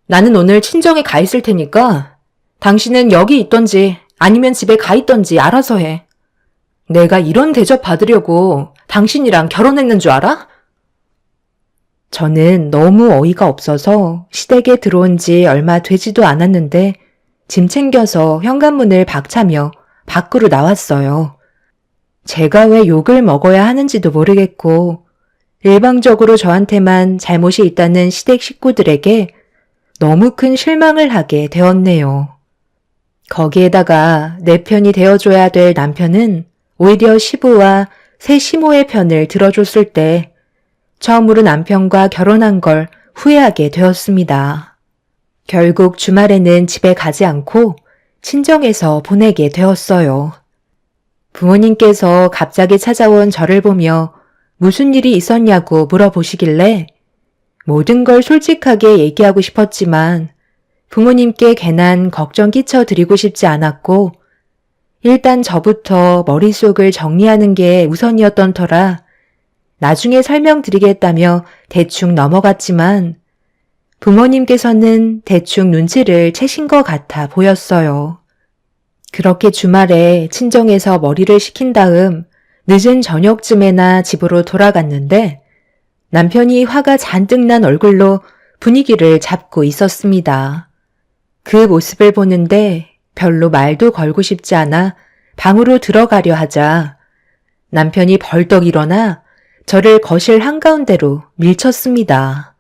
S1: 나는 오늘 친정에 가 있을 테니까 당신은 여기 있던지 아니면 집에 가 있던지 알아서 해. 내가 이런 대접 받으려고 당신이랑 결혼했는 줄 알아? 저는 너무 어이가 없어서 시댁에 들어온 지 얼마 되지도 않았는데 짐 챙겨서 현관문을 박차며 밖으로 나왔어요. 제가 왜 욕을 먹어야 하는지도 모르겠고 일방적으로 저한테만 잘못이 있다는 시댁 식구들에게 너무 큰 실망을 하게 되었네요. 거기에다가 내 편이 되어줘야 될 남편은 오히려 시부와 새 시모의 편을 들어줬을 때 처음으로 남편과 결혼한 걸 후회하게 되었습니다. 결국 주말에는 집에 가지 않고 친정에서 보내게 되었어요. 부모님께서 갑자기 찾아온 저를 보며 무슨 일이 있었냐고 물어보시길래 모든 걸 솔직하게 얘기하고 싶었지만 부모님께 괜한 걱정 끼쳐드리고 싶지 않았고 일단 저부터 머릿속을 정리하는 게 우선이었던 터라 나중에 설명드리겠다며 대충 넘어갔지만 부모님께서는 대충 눈치를 채신 것 같아 보였어요. 그렇게 주말에 친정에서 머리를 식힌 다음 늦은 저녁쯤에나 집으로 돌아갔는데 남편이 화가 잔뜩 난 얼굴로 분위기를 잡고 있었습니다. 그 모습을 보는데 별로 말도 걸고 싶지 않아 방으로 들어가려 하자 남편이 벌떡 일어나 저를 거실 한가운데로 밀쳤습니다.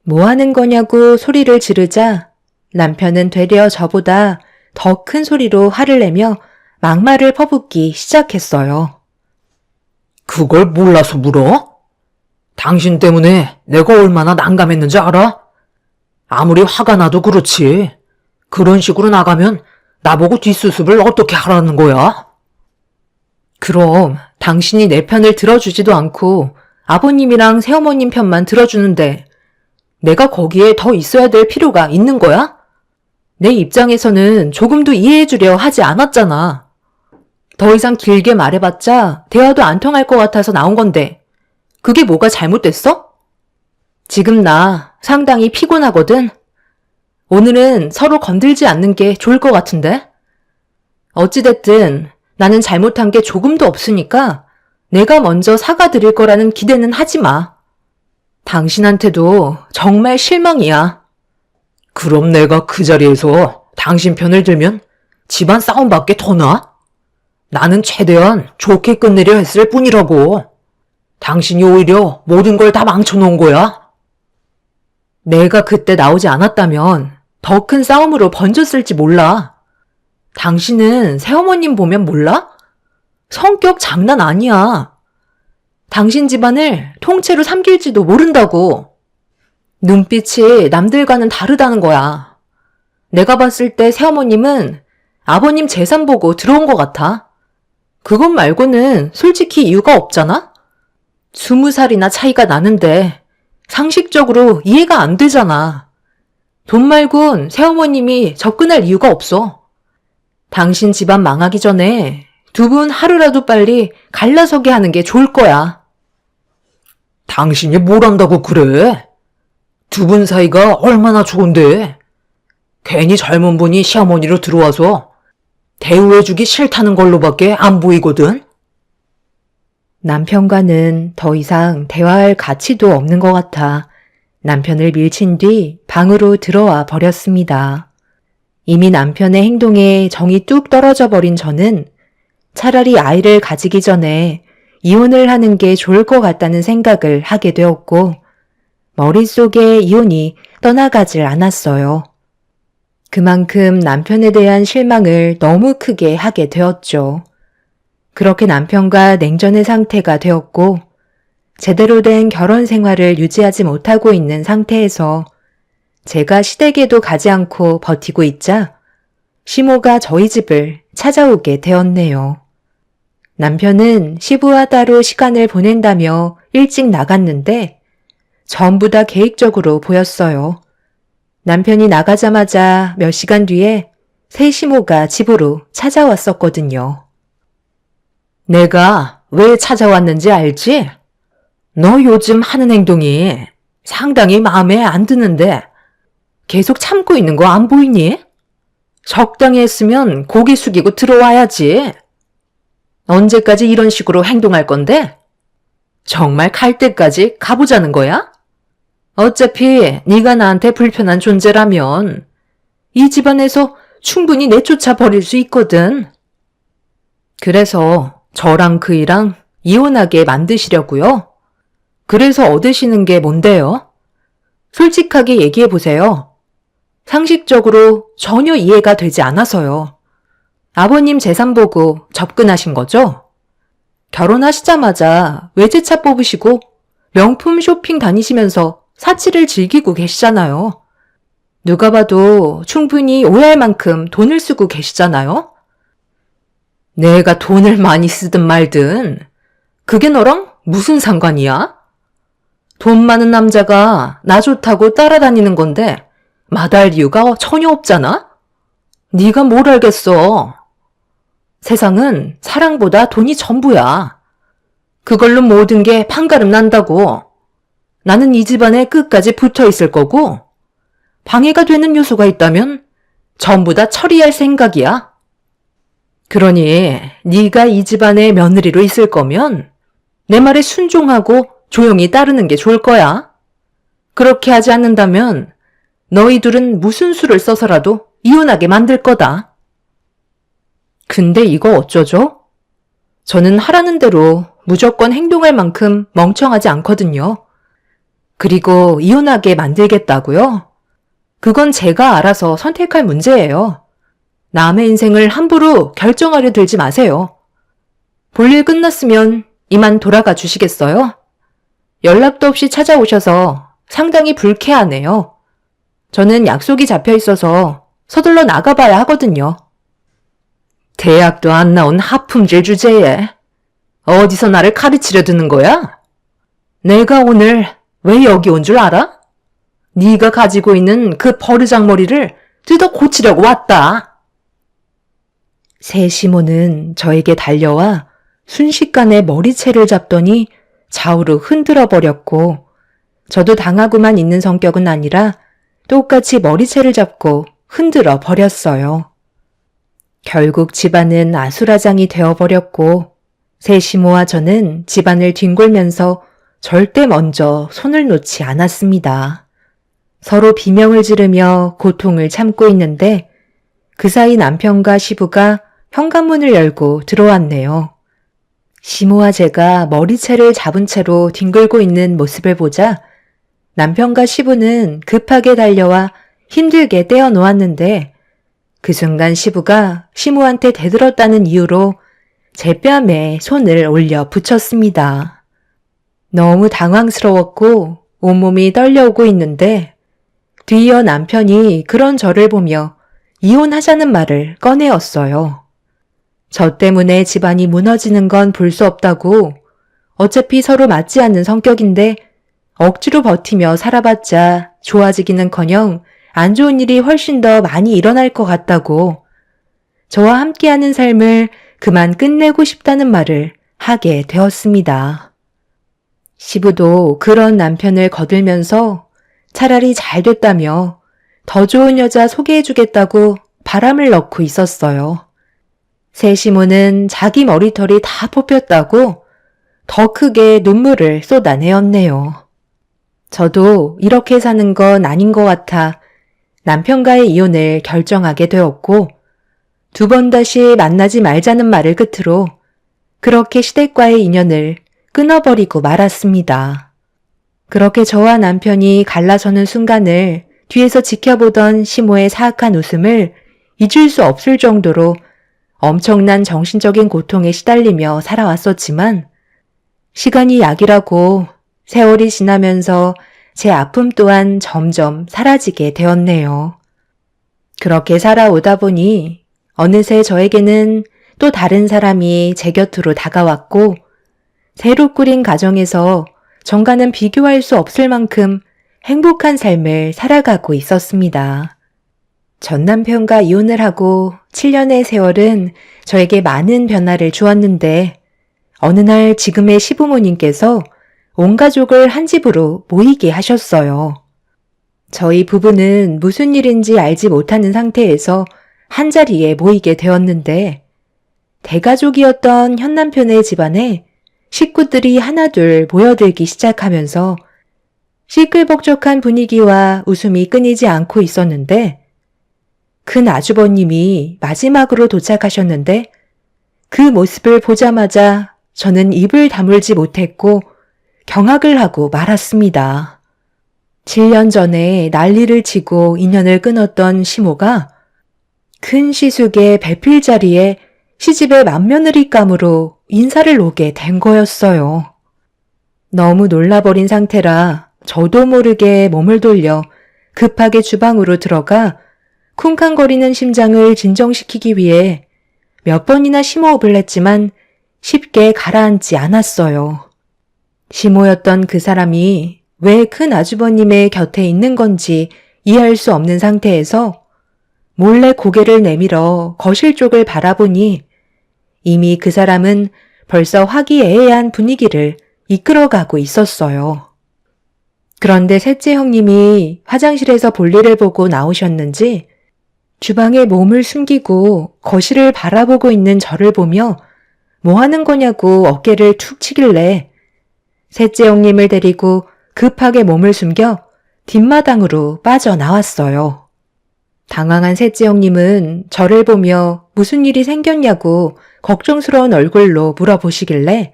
S1: 뭐 하는 거냐고 소리를 지르자 남편은 되려 저보다 더 큰 소리로 화를 내며 막말을 퍼붓기 시작했어요.
S2: 그걸 몰라서 물어? 당신 때문에 내가 얼마나 난감했는지 알아? 아무리 화가 나도 그렇지. 그런 식으로 나가면 나보고 뒷수습을 어떻게 하라는 거야?
S1: 그럼 당신이 내 편을 들어주지도 않고 아버님이랑 새어머님 편만 들어주는데 내가 거기에 더 있어야 될 필요가 있는 거야? 내 입장에서는 조금도 이해해주려 하지 않았잖아. 더 이상 길게 말해봤자 대화도 안 통할 것 같아서 나온 건데 그게 뭐가 잘못됐어? 지금 나 상당히 피곤하거든. 오늘은 서로 건들지 않는 게 좋을 것 같은데? 어찌됐든 나는 잘못한 게 조금도 없으니까 내가 먼저 사과드릴 거라는 기대는 하지 마. 당신한테도 정말 실망이야.
S2: 그럼 내가 그 자리에서 당신 편을 들면 집안 싸움밖에 더 나? 나는 최대한 좋게 끝내려 했을 뿐이라고. 당신이 오히려 모든 걸 다 망쳐놓은 거야.
S1: 내가 그때 나오지 않았다면
S2: 더 큰 싸움으로 번졌을지 몰라. 당신은 새어머님 보면 몰라? 성격 장난 아니야. 당신 집안을 통째로 삼킬지도 모른다고. 눈빛이 남들과는 다르다는 거야. 내가 봤을 때 새어머님은 아버님 재산 보고 들어온 것 같아. 그것 말고는 솔직히 이유가 없잖아? 20살이나 차이가 나는데 상식적으로 이해가 안 되잖아. 돈 말곤 새어머님이 접근할 이유가 없어. 당신 집안 망하기 전에 두 분 하루라도 빨리 갈라서게 하는 게 좋을 거야. 당신이 뭘 안다고 그래? 두 분 사이가 얼마나 좋은데. 괜히 젊은 분이 시어머니로 들어와서 대우해주기 싫다는 걸로밖에 안 보이거든.
S1: 남편과는 더 이상 대화할 가치도 없는 것 같아 남편을 밀친 뒤 방으로 들어와 버렸습니다. 이미 남편의 행동에 정이 뚝 떨어져 버린 저는 차라리 아이를 가지기 전에 이혼을 하는 게 좋을 것 같다는 생각을 하게 되었고 머릿속에 이혼이 떠나가질 않았어요. 그만큼 남편에 대한 실망을 너무 크게 하게 되었죠. 그렇게 남편과 냉전의 상태가 되었고 제대로 된 결혼 생활을 유지하지 못하고 있는 상태에서 제가 시댁에도 가지 않고 버티고 있자 시모가 저희 집을 찾아오게 되었네요. 남편은 시부와 따로 시간을 보낸다며 일찍 나갔는데 전부 다 계획적으로 보였어요. 남편이 나가자마자 몇 시간 뒤에 새 시모가 집으로 찾아왔었거든요.
S2: 내가 왜 찾아왔는지 알지? 너 요즘 하는 행동이 상당히 마음에 안 드는데 계속 참고 있는 거 안 보이니? 적당히 했으면 고개 숙이고 들어와야지. 언제까지 이런 식으로 행동할 건데? 정말 갈 때까지 가보자는 거야? 어차피 네가 나한테 불편한 존재라면 이 집안에서 충분히 내쫓아 버릴 수 있거든. 그래서 저랑 그이랑 이혼하게 만드시려고요? 그래서 얻으시는 게 뭔데요? 솔직하게 얘기해 보세요. 상식적으로 전혀 이해가 되지 않아서요. 아버님 재산 보고 접근하신 거죠? 결혼하시자마자 외제차 뽑으시고 명품 쇼핑 다니시면서 사치를 즐기고 계시잖아요. 누가 봐도 충분히 오해할 만큼 돈을 쓰고 계시잖아요? 내가 돈을 많이 쓰든 말든 그게 너랑 무슨 상관이야? 돈 많은 남자가 나 좋다고 따라다니는 건데 마다할 이유가 전혀 없잖아? 네가 뭘 알겠어. 세상은 사랑보다 돈이 전부야. 그걸로 모든 게 판가름 난다고. 나는 이 집안에 끝까지 붙어 있을 거고 방해가 되는 요소가 있다면 전부 다 처리할 생각이야. 그러니 네가 이 집안의 며느리로 있을 거면 내 말에 순종하고 조용히 따르는 게 좋을 거야. 그렇게 하지 않는다면 너희 둘은 무슨 수를 써서라도 이혼하게 만들 거다. 근데 이거 어쩌죠? 저는 하라는 대로 무조건 행동할 만큼 멍청하지 않거든요. 그리고 이혼하게 만들겠다고요? 그건 제가 알아서 선택할 문제예요. 남의 인생을 함부로 결정하려 들지 마세요. 볼일 끝났으면 이만 돌아가 주시겠어요? 연락도 없이 찾아오셔서 상당히 불쾌하네요. 저는 약속이 잡혀 있어서 서둘러 나가봐야 하거든요. 대학도 안 나온 하품질 주제에 어디서 나를 가르치려 드는 거야? 내가 오늘 왜 여기 온 줄 알아? 네가 가지고 있는 그 버르장머리를 뜯어 고치려고 왔다.
S1: 새 시모는 저에게 달려와 순식간에 머리채를 잡더니 좌우로 흔들어 버렸고 저도 당하고만 있는 성격은 아니라 똑같이 머리채를 잡고 흔들어 버렸어요. 결국 집안은 아수라장이 되어버렸고 새 시모와 저는 집안을 뒹굴면서 절대 먼저 손을 놓지 않았습니다. 서로 비명을 지르며 고통을 참고 있는데 그 사이 남편과 시부가 현관문을 열고 들어왔네요. 시모와 제가 머리채를 잡은 채로 뒹굴고 있는 모습을 보자 남편과 시부는 급하게 달려와 힘들게 떼어 놓았는데 그 순간 시부가 시모한테 대들었다는 이유로 제 뺨에 손을 올려 붙였습니다. 너무 당황스러웠고 온몸이 떨려오고 있는데 뒤이어 남편이 그런 저를 보며 이혼하자는 말을 꺼내었어요. 저 때문에 집안이 무너지는 건 볼 수 없다고, 어차피 서로 맞지 않는 성격인데 억지로 버티며 살아봤자 좋아지기는커녕 안 좋은 일이 훨씬 더 많이 일어날 것 같다고, 저와 함께하는 삶을 그만 끝내고 싶다는 말을 하게 되었습니다. 시부도 그런 남편을 거들면서 차라리 잘 됐다며 더 좋은 여자 소개해주겠다고 바람을 넣고 있었어요. 새 시모는 자기 머리털이 다 뽑혔다고 더 크게 눈물을 쏟아내었네요. 저도 이렇게 사는 건 아닌 것 같아 남편과의 이혼을 결정하게 되었고, 두 번 다시 만나지 말자는 말을 끝으로 그렇게 시댁과의 인연을 끊어버리고 말았습니다. 그렇게 저와 남편이 갈라서는 순간을 뒤에서 지켜보던 시모의 사악한 웃음을 잊을 수 없을 정도로 엄청난 정신적인 고통에 시달리며 살아왔었지만, 시간이 약이라고 세월이 지나면서 제 아픔 또한 점점 사라지게 되었네요. 그렇게 살아오다 보니 어느새 저에게는 또 다른 사람이 제 곁으로 다가왔고, 새로 꾸린 가정에서 전과는 비교할 수 없을 만큼 행복한 삶을 살아가고 있었습니다. 전 남편과 이혼을 하고 7년의 세월은 저에게 많은 변화를 주었는데, 어느 날 지금의 시부모님께서 온 가족을 한 집으로 모이게 하셨어요. 저희 부부는 무슨 일인지 알지 못하는 상태에서 한자리에 모이게 되었는데, 대가족이었던 현 남편의 집안에 식구들이 하나둘 모여들기 시작하면서 시끌벅적한 분위기와 웃음이 끊이지 않고 있었는데, 큰 아주버님이 마지막으로 도착하셨는데 그 모습을 보자마자 저는 입을 다물지 못했고 경악을 하고 말았습니다. 7년 전에 난리를 치고 인연을 끊었던 시모가 큰 시숙의 배필 자리에 시집의 맏며느리감으로 인사를 오게 된 거였어요. 너무 놀라버린 상태라 저도 모르게 몸을 돌려 급하게 주방으로 들어가 쿵쾅거리는 심장을 진정시키기 위해 몇 번이나 심호흡을 했지만 쉽게 가라앉지 않았어요. 시모였던 그 사람이 왜 큰 아주버님의 곁에 있는 건지 이해할 수 없는 상태에서 몰래 고개를 내밀어 거실 쪽을 바라보니 이미 그 사람은 벌써 화기애애한 분위기를 이끌어가고 있었어요. 그런데 셋째 형님이 화장실에서 볼일을 보고 나오셨는지 주방에 몸을 숨기고 거실을 바라보고 있는 저를 보며 뭐 하는 거냐고 어깨를 툭 치길래 셋째 형님을 데리고 급하게 몸을 숨겨 뒷마당으로 빠져나왔어요. 당황한 셋째 형님은 저를 보며 무슨 일이 생겼냐고 걱정스러운 얼굴로 물어보시길래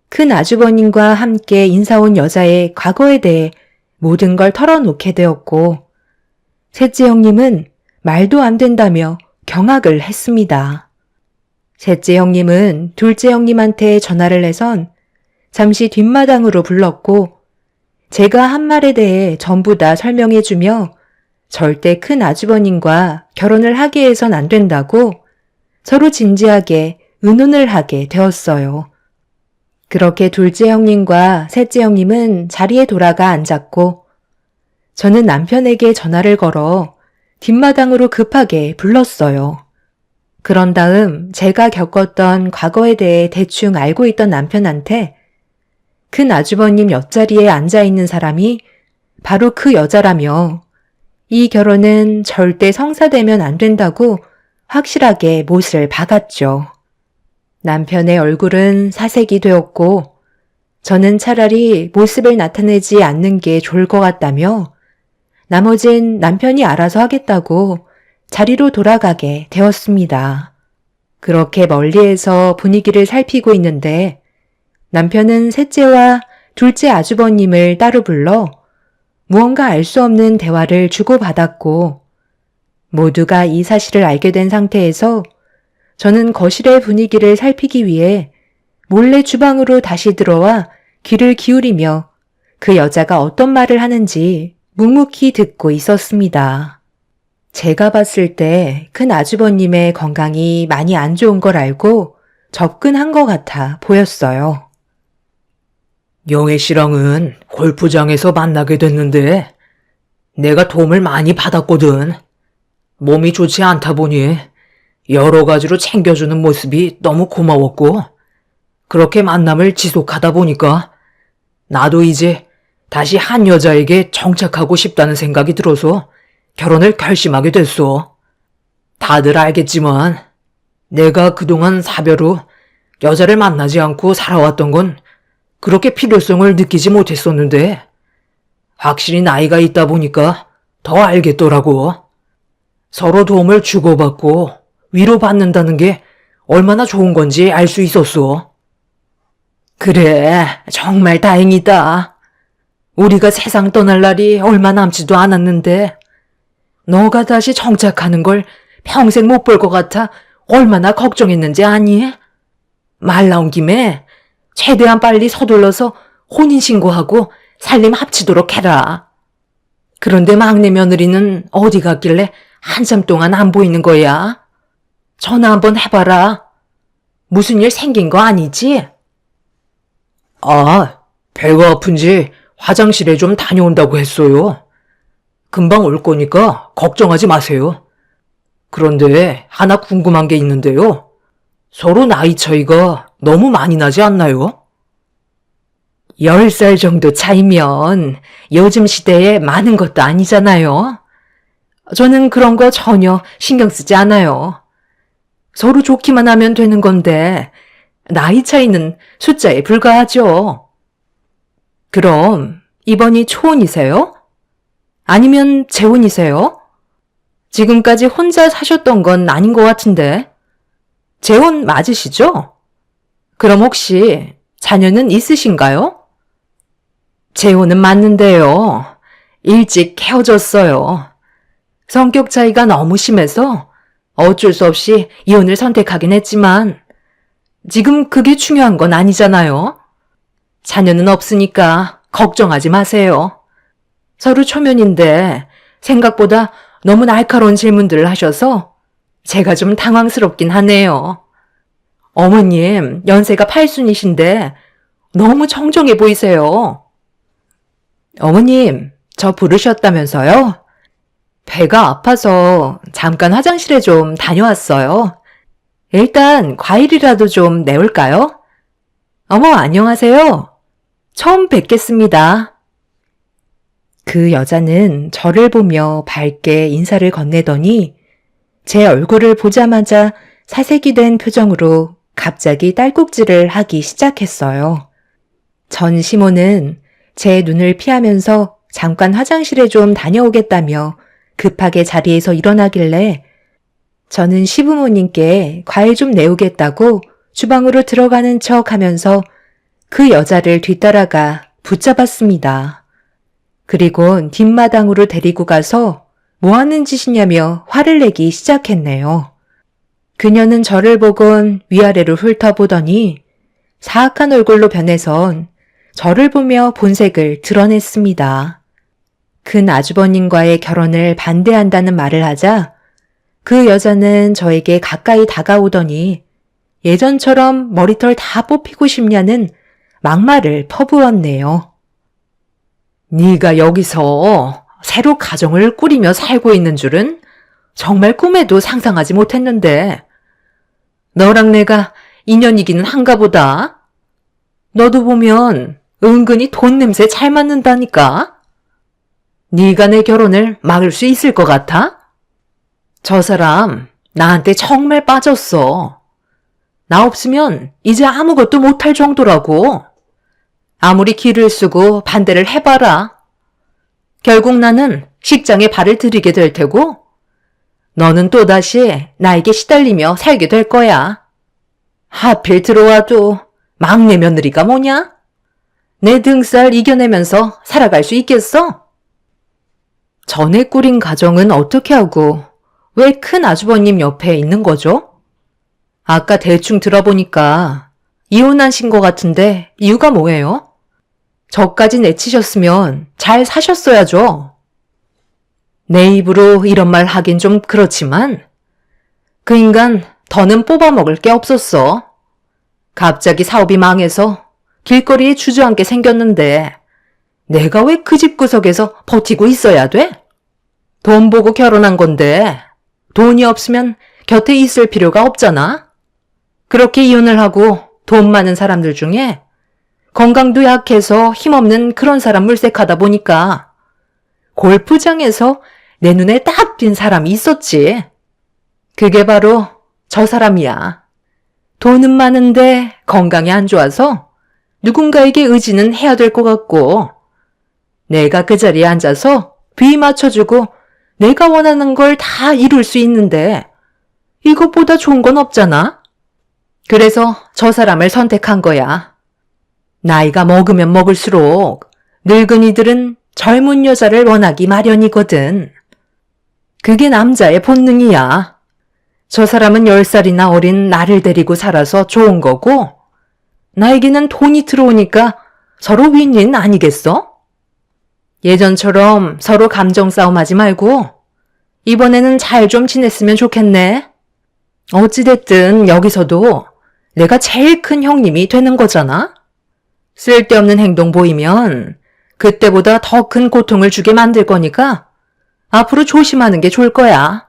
S1: 큰 아주버님과 함께 인사 온 여자의 과거에 대해 모든 걸 털어놓게 되었고, 셋째 형님은 말도 안 된다며 경악을 했습니다. 셋째 형님은 둘째 형님한테 전화를 해선 잠시 뒷마당으로 불렀고, 제가 한 말에 대해 전부 다 설명해주며 절대 큰 아주버님과 결혼을 하게 해선 안 된다고 서로 진지하게 의논을 하게 되었어요. 그렇게 둘째 형님과 셋째 형님은 자리에 돌아가 앉았고, 저는 남편에게 전화를 걸어 뒷마당으로 급하게 불렀어요. 그런 다음 제가 겪었던 과거에 대해 대충 알고 있던 남편한테 큰 아주버님 옆자리에 앉아있는 사람이 바로 그 여자라며 이 결혼은 절대 성사되면 안 된다고 확실하게 못을 박았죠. 남편의 얼굴은 사색이 되었고 저는 차라리 모습을 나타내지 않는 게 좋을 것 같다며 나머진 남편이 알아서 하겠다고 자리로 돌아가게 되었습니다. 그렇게 멀리에서 분위기를 살피고 있는데 남편은 셋째와 둘째 아주버님을 따로 불러 무언가 알 수 없는 대화를 주고받았고 모두가 이 사실을 알게 된 상태에서 저는 거실의 분위기를 살피기 위해 몰래 주방으로 다시 들어와 귀를 기울이며 그 여자가 어떤 말을 하는지 묵묵히 듣고 있었습니다. 제가 봤을 때 큰 아주버님의 건강이 많이 안 좋은 걸 알고 접근한 것 같아 보였어요.
S2: 영애 씨랑은 골프장에서 만나게 됐는데 내가 도움을 많이 받았거든. 몸이 좋지 않다 보니 여러 가지로 챙겨주는 모습이 너무 고마웠고 그렇게 만남을 지속하다 보니까 나도 이제 다시 한 여자에게 정착하고 싶다는 생각이 들어서 결혼을 결심하게 됐어. 다들 알겠지만 내가 그동안 사별후 여자를 만나지 않고 살아왔던 건 그렇게 필요성을 느끼지 못했었는데 확실히 나이가 있다 보니까 더 알겠더라고. 서로 도움을 주고받고 위로받는다는 게 얼마나 좋은 건지 알 수 있었어. 그래, 정말 다행이다. 우리가 세상 떠날 날이 얼마 남지도 않았는데 너가 다시 정착하는 걸 평생 못 볼 것 같아 얼마나 걱정했는지 아니? 말 나온 김에 최대한 빨리 서둘러서 혼인신고하고 살림 합치도록 해라. 그런데 막내 며느리는 어디 갔길래 한참 동안 안 보이는 거야? 전화 한번 해봐라. 무슨 일 생긴 거 아니지? 아, 배가 아픈지 화장실에 좀 다녀온다고 했어요. 금방 올 거니까 걱정하지 마세요. 그런데 하나 궁금한 게 있는데요. 서로 나이 차이가 너무 많이 나지 않나요? 10살 정도 차이면 요즘 시대에 많은 것도 아니잖아요. 저는 그런 거 전혀 신경 쓰지 않아요. 서로 좋기만 하면 되는 건데 나이 차이는 숫자에 불과하죠. 그럼 이번이 초혼이세요? 아니면 재혼이세요? 지금까지 혼자 사셨던 건 아닌 것 같은데. 재혼 맞으시죠? 그럼 혹시 자녀는 있으신가요? 재혼은 맞는데요. 일찍 헤어졌어요. 성격 차이가 너무 심해서 어쩔 수 없이 이혼을 선택하긴 했지만 지금 그게 중요한 건 아니잖아요. 자녀는 없으니까 걱정하지 마세요. 서로 초면인데 생각보다 너무 날카로운 질문들을 하셔서 제가 좀 당황스럽긴 하네요. 어머님, 연세가 8순이신데 너무 정정해 보이세요. 어머님, 저 부르셨다면서요? 배가 아파서 잠깐 화장실에 좀 다녀왔어요. 일단 과일이라도 좀 내올까요? 어머, 안녕하세요. 처음 뵙겠습니다. 그 여자는 저를 보며 밝게 인사를 건네더니 제 얼굴을 보자마자 사색이 된 표정으로 갑자기 딸꾹질을 하기 시작했어요. 전 시모는 제 눈을 피하면서 잠깐 화장실에 좀 다녀오겠다며 급하게 자리에서 일어나길래 저는 시부모님께 과일 좀 내오겠다고 주방으로 들어가는 척 하면서 그 여자를 뒤따라가 붙잡았습니다. 그리고 뒷마당으로 데리고 가서 뭐 하는 짓이냐며 화를 내기 시작했네요. 그녀는 저를 보곤 위아래로 훑어보더니 사악한 얼굴로 변해선 저를 보며 본색을 드러냈습니다. 큰 아주버님과의 결혼을 반대한다는 말을 하자 그 여자는 저에게 가까이 다가오더니 예전처럼 머리털 다 뽑히고 싶냐는 막말을 퍼부었네요. 네가 여기서 새로 가정을 꾸리며 살고 있는 줄은 정말 꿈에도 상상하지 못했는데 너랑 내가 인연이기는 한가 보다. 너도 보면 은근히 돈 냄새 잘 맡는다니까. 네가 내 결혼을 막을 수 있을 것 같아? 저 사람 나한테 정말 빠졌어. 나 없으면 이제 아무것도 못할 정도라고. 아무리 기를 쓰고 반대를 해봐라. 결국 나는 식장에 발을 들이게 될 테고 너는 또다시 나에게 시달리며 살게 될 거야. 하필 들어와도 막내 며느리가 뭐냐? 내 등살 이겨내면서 살아갈 수 있겠어? 전에 꾸린 가정은 어떻게 하고 왜 큰 아주버님 옆에 있는 거죠? 아까 대충 들어보니까 이혼하신 것 같은데 이유가 뭐예요? 저까지 내치셨으면 잘 사셨어야죠. 내 입으로 이런 말 하긴 좀 그렇지만 그 인간 더는 뽑아먹을 게 없었어. 갑자기 사업이 망해서 길거리에 주저앉게 생겼는데 내가 왜 그 집 구석에서 버티고 있어야 돼? 돈 보고 결혼한 건데 돈이 없으면 곁에 있을 필요가 없잖아. 그렇게 이혼을 하고 돈 많은 사람들 중에 건강도 약해서 힘없는 그런 사람 물색하다 보니까 골프장에서 내 눈에 딱 띈 사람이 있었지. 그게 바로 저 사람이야. 돈은 많은데 건강이 안 좋아서 누군가에게 의지는 해야 될 것 같고 내가 그 자리에 앉아서 비 맞춰주고 내가 원하는 걸 다 이룰 수 있는데 이것보다 좋은 건 없잖아. 그래서 저 사람을 선택한 거야. 나이가 먹으면 먹을수록 늙은이들은 젊은 여자를 원하기 마련이거든. 그게 남자의 본능이야. 저 사람은 10살이나 어린 나를 데리고 살아서 좋은 거고 나에게는 돈이 들어오니까 서로 윈윈 아니겠어? 예전처럼 서로 감정 싸움하지 말고 이번에는 잘 좀 지냈으면 좋겠네. 어찌됐든 여기서도 내가 제일 큰 형님이 되는 거잖아. 쓸데없는 행동 보이면 그때보다 더 큰 고통을 주게 만들 거니까 앞으로 조심하는 게 좋을 거야.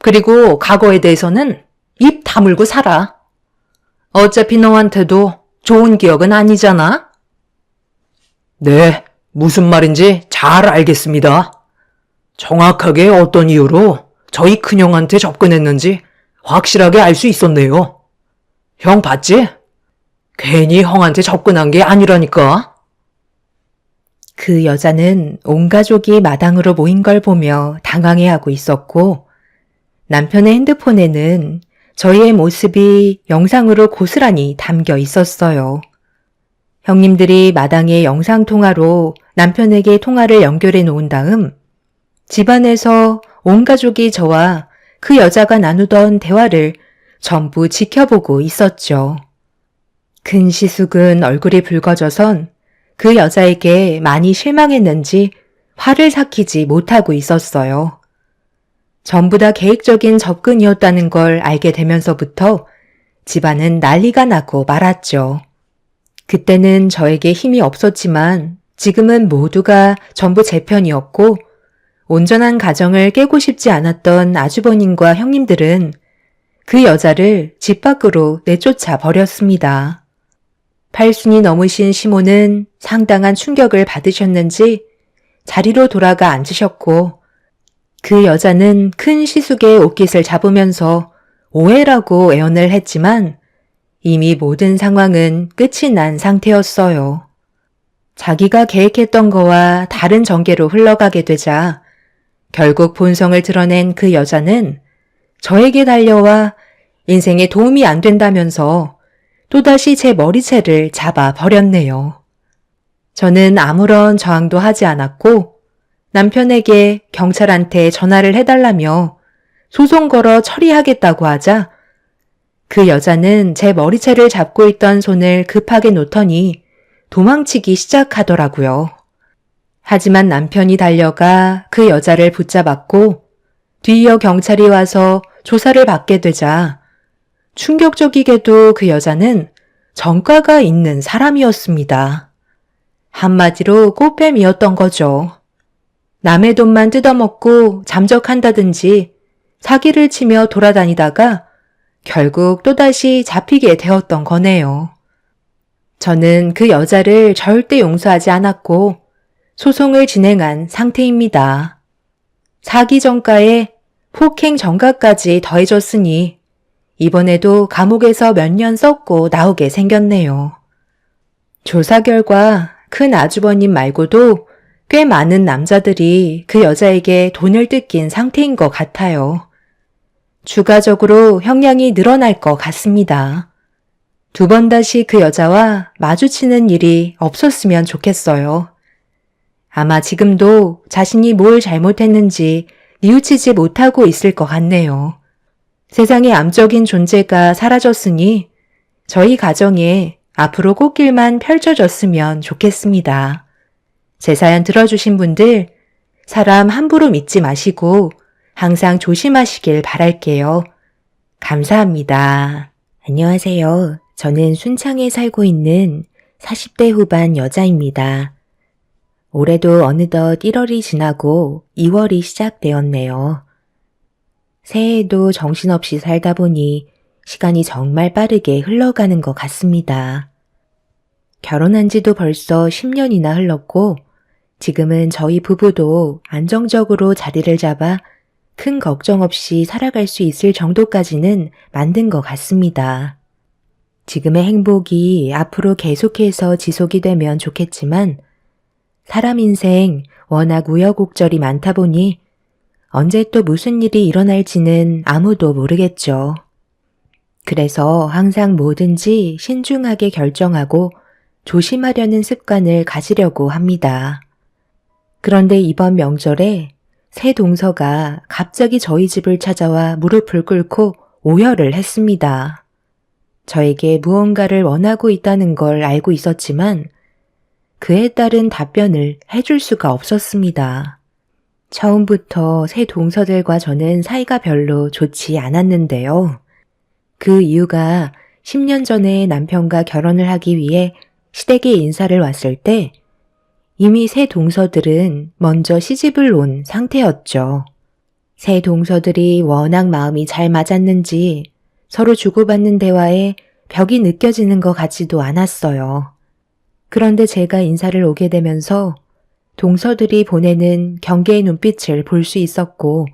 S2: 그리고 과거에 대해서는 입 다물고 살아. 어차피 너한테도 좋은 기억은 아니잖아. 네, 무슨 말인지 잘 알겠습니다. 정확하게 어떤 이유로 저희 큰형한테 접근했는지 확실하게 알 수 있었네요. 형 봤지? 괜히 형한테 접근한 게 아니라니까.
S1: 그 여자는 온 가족이 마당으로 모인 걸 보며 당황해하고 있었고 남편의 핸드폰에는 저희의 모습이 영상으로 고스란히 담겨 있었어요. 형님들이 마당의 영상통화로 남편에게 통화를 연결해 놓은 다음 집안에서 온 가족이 저와 그 여자가 나누던 대화를 전부 지켜보고 있었죠. 큰 시숙은 얼굴이 붉어져선 그 여자에게 많이 실망했는지 화를 삭히지 못하고 있었어요. 전부 다 계획적인 접근이었다는 걸 알게 되면서부터 집안은 난리가 나고 말았죠. 그때는 저에게 힘이 없었지만 지금은 모두가 전부 제 편이었고 온전한 가정을 깨고 싶지 않았던 아주버님과 형님들은 그 여자를 집 밖으로 내쫓아 버렸습니다. 80이 넘으신 시모는 상당한 충격을 받으셨는지 자리로 돌아가 앉으셨고 그 여자는 큰 시숙의 옷깃을 잡으면서 오해라고 애원을 했지만 이미 모든 상황은 끝이 난 상태였어요. 자기가 계획했던 거와 다른 전개로 흘러가게 되자 결국 본성을 드러낸 그 여자는 저에게 달려와 인생에 도움이 안 된다면서 또다시 제 머리채를 잡아 버렸네요. 저는 아무런 저항도 하지 않았고 남편에게 경찰한테 전화를 해달라며 소송 걸어 처리하겠다고 하자 그 여자는 제 머리채를 잡고 있던 손을 급하게 놓더니 도망치기 시작하더라고요. 하지만 남편이 달려가 그 여자를 붙잡았고 뒤이어 경찰이 와서 조사를 받게 되자 충격적이게도 그 여자는 전과가 있는 사람이었습니다. 한마디로 꽃뱀이었던 거죠. 남의 돈만 뜯어먹고 잠적한다든지 사기를 치며 돌아다니다가 결국 또다시 잡히게 되었던 거네요. 저는 그 여자를 절대 용서하지 않았고 소송을 진행한 상태입니다. 사기 전과에 폭행 전과까지 더해졌으니 이번에도 감옥에서 몇 년 썩고 나오게 생겼네요. 조사 결과 큰 아주버님 말고도 꽤 많은 남자들이 그 여자에게 돈을 뜯긴 상태인 것 같아요. 추가적으로 형량이 늘어날 것 같습니다. 2번 다시 그 여자와 마주치는 일이 없었으면 좋겠어요. 아마 지금도 자신이 뭘 잘못했는지 뉘우치지 못하고 있을 것 같네요. 세상의 암적인 존재가 사라졌으니 저희 가정에 앞으로 꽃길만 펼쳐졌으면 좋겠습니다. 제 사연 들어주신 분들, 사람 함부로 믿지 마시고 항상 조심하시길 바랄게요. 감사합니다. 안녕하세요. 저는 순창에 살고 있는 40대 후반 여자입니다. 올해도 어느덧 1월이 지나고 2월이 시작되었네요. 새해에도 정신없이 살다 보니 시간이 정말 빠르게 흘러가는 것 같습니다. 결혼한 지도 벌써 10년이나 흘렀고 지금은 저희 부부도 안정적으로 자리를 잡아 큰 걱정 없이 살아갈 수 있을 정도까지는 만든 것 같습니다. 지금의 행복이 앞으로 계속해서 지속이 되면 좋겠지만 사람 인생 워낙 우여곡절이 많다 보니 언제 또 무슨 일이 일어날지는 아무도 모르겠죠. 그래서 항상 뭐든지 신중하게 결정하고 조심하려는 습관을 가지려고 합니다. 그런데 이번 명절에 새 동서가 갑자기 저희 집을 찾아와 무릎을 꿇고 오열을 했습니다. 저에게 무언가를 원하고 있다는 걸 알고 있었지만 그에 따른 답변을 해줄 수가 없었습니다. 처음부터 새 동서들과 저는 사이가 별로 좋지 않았는데요. 그 이유가 10년 전에 남편과 결혼을 하기 위해 시댁에 인사를 왔을 때 이미 새 동서들은 먼저 시집을 온 상태였죠. 새 동서들이 워낙 마음이 잘 맞았는지 서로 주고받는 대화에 벽이 느껴지는 것 같지도 않았어요. 그런데 제가 인사를 오게 되면서 동서들이 보내는 경계의 눈빛을 볼 수 있었고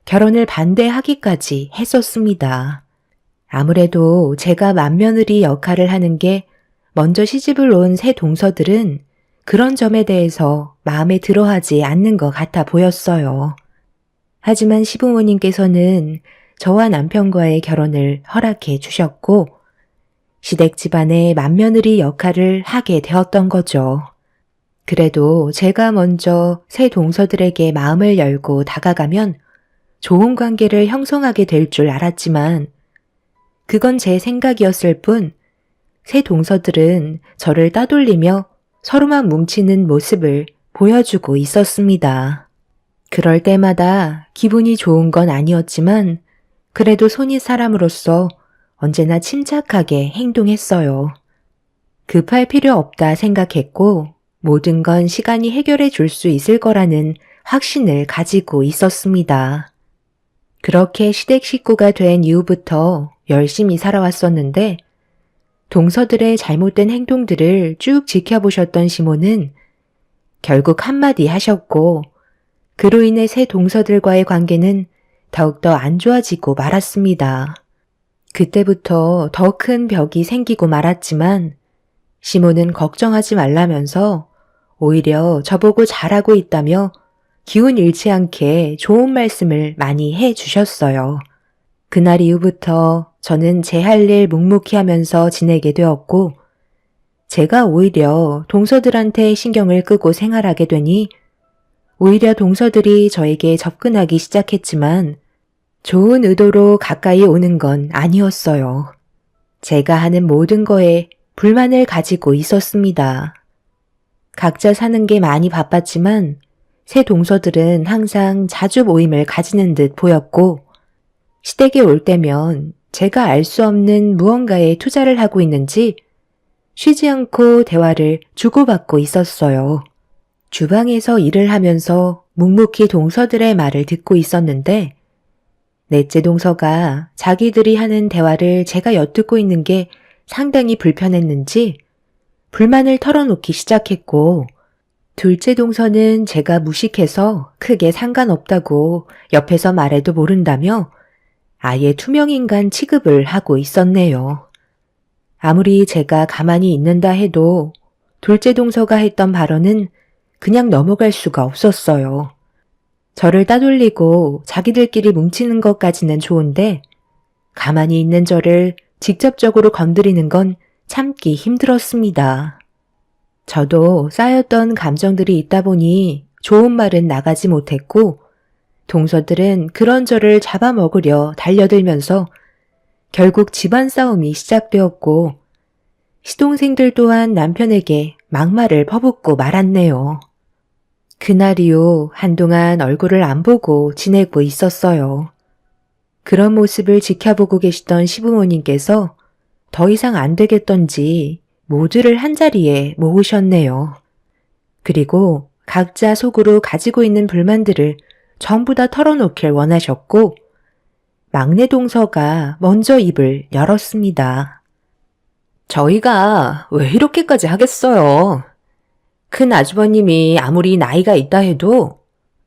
S1: 결혼을 반대하기까지 했었습니다. 아무래도 제가 맏며느리 역할을 하는 게 먼저 시집을 온 새 동서들은 그런 점에 대해서 마음에 들어하지 않는 것 같아 보였어요. 하지만 시부모님께서는 저와 남편과의 결혼을 허락해 주셨고 시댁 집안의 맏며느리 역할을 하게 되었던 거죠. 그래도 제가 먼저 새 동서들에게 마음을 열고 다가가면 좋은 관계를 형성하게 될 줄 알았지만 그건 제 생각이었을 뿐 새 동서들은 저를 따돌리며 서로만 뭉치는 모습을 보여주고 있었습니다. 그럴 때마다 기분이 좋은 건 아니었지만 그래도 손이 사람으로서 언제나 침착하게 행동했어요. 급할 필요 없다 생각했고 모든 건 시간이 해결해 줄 수 있을 거라는 확신을 가지고 있었습니다. 그렇게 시댁 식구가 된 이후부터 열심히 살아왔었는데 동서들의 잘못된 행동들을 쭉 지켜보셨던 시모는 결국 한마디 하셨고 그로 인해 새 동서들과의 관계는 더욱더 안 좋아지고 말았습니다. 그때부터 더 큰 벽이 생기고 말았지만 시모는 걱정하지 말라면서 오히려 저보고 잘하고 있다며 기운 잃지 않게 좋은 말씀을 많이 해 주셨어요. 그날 이후부터 저는 제 할 일 묵묵히 하면서 지내게 되었고 제가 오히려 동서들한테 신경을 끄고 생활하게 되니 오히려 동서들이 저에게 접근하기 시작했지만 좋은 의도로 가까이 오는 건 아니었어요. 제가 하는 모든 거에 불만을 가지고 있었습니다. 각자 사는 게 많이 바빴지만 새 동서들은 항상 자주 모임을 가지는 듯 보였고 시댁에 올 때면 제가 알 수 없는 무언가에 투자를 하고 있는지 쉬지 않고 대화를 주고받고 있었어요. 주방에서 일을 하면서 묵묵히 동서들의 말을 듣고 있었는데 넷째 동서가 자기들이 하는 대화를 제가 엿듣고 있는 게 상당히 불편했는지 불만을 털어놓기 시작했고 둘째 동서는 제가 무식해서 크게 상관없다고 옆에서 말해도 모른다며 아예 투명인간 취급을 하고 있었네요. 아무리 제가 가만히 있는다 해도 둘째 동서가 했던 발언은 그냥 넘어갈 수가 없었어요. 저를 따돌리고 자기들끼리 뭉치는 것까지는 좋은데 가만히 있는 저를 직접적으로 건드리는 건 참기 힘들었습니다. 저도 쌓였던 감정들이 있다 보니 좋은 말은 나가지 못했고 동서들은 그런 저를 잡아먹으려 달려들면서 결국 집안 싸움이 시작되었고 시동생들 또한 남편에게 막말을 퍼붓고 말았네요. 그날 이후 한동안 얼굴을 안 보고 지내고 있었어요. 그런 모습을 지켜보고 계시던 시부모님께서 더 이상 안 되겠던지 모두를 한자리에 모으셨네요. 그리고 각자 속으로 가지고 있는 불만들을 전부 다 털어놓길 원하셨고 막내 동서가 먼저 입을 열었습니다. 저희가 왜 이렇게까지 하겠어요? 큰 아주버님이 아무리 나이가 있다 해도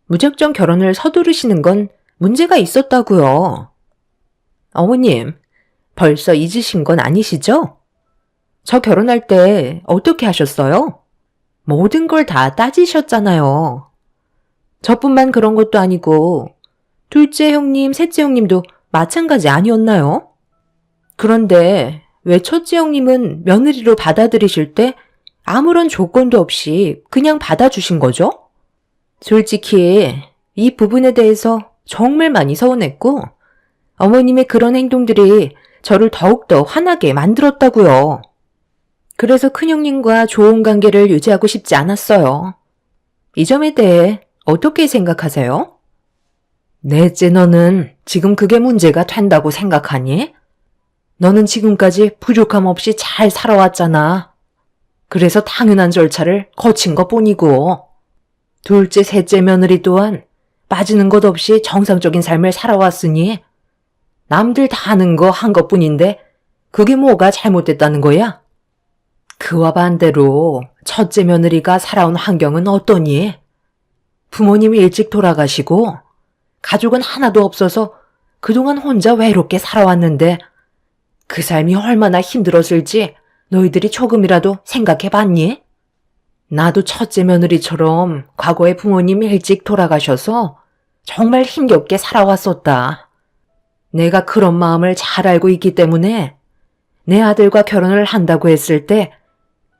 S1: 무작정 결혼을 서두르시는 건 문제가 있었다고요. 어머님, 벌써 잊으신 건 아니시죠? 저 결혼할 때 어떻게 하셨어요? 모든 걸 다 따지셨잖아요. 저뿐만 그런 것도 아니고 둘째 형님, 셋째 형님도 마찬가지 아니었나요? 그런데 왜 첫째 형님은 며느리로 받아들이실 때 아무런 조건도 없이 그냥 받아주신 거죠? 솔직히 이 부분에 대해서 정말 많이 서운했고 어머님의 그런 행동들이 저를 더욱더 화나게 만들었다고요. 그래서 큰형님과 좋은 관계를 유지하고 싶지 않았어요. 이 점에 대해 어떻게 생각하세요? 넷째 너는 지금 그게 문제가 된다고 생각하니? 너는 지금까지 부족함 없이 잘 살아왔잖아. 그래서 당연한 절차를 거친 것 뿐이고 둘째, 셋째 며느리 또한 빠지는 것 없이 정상적인 삶을 살아왔으니 남들 다 하는 거 한 것뿐인데 그게 뭐가 잘못됐다는 거야? 그와 반대로 첫째 며느리가 살아온 환경은 어떠니? 부모님이 일찍 돌아가시고 가족은 하나도 없어서 그동안 혼자 외롭게 살아왔는데 그 삶이 얼마나 힘들었을지 너희들이 조금이라도 생각해 봤니? 나도 첫째 며느리처럼 과거에 부모님이 일찍 돌아가셔서 정말 힘겹게 살아왔었다. 내가 그런 마음을 잘 알고 있기 때문에 내 아들과 결혼을 한다고 했을 때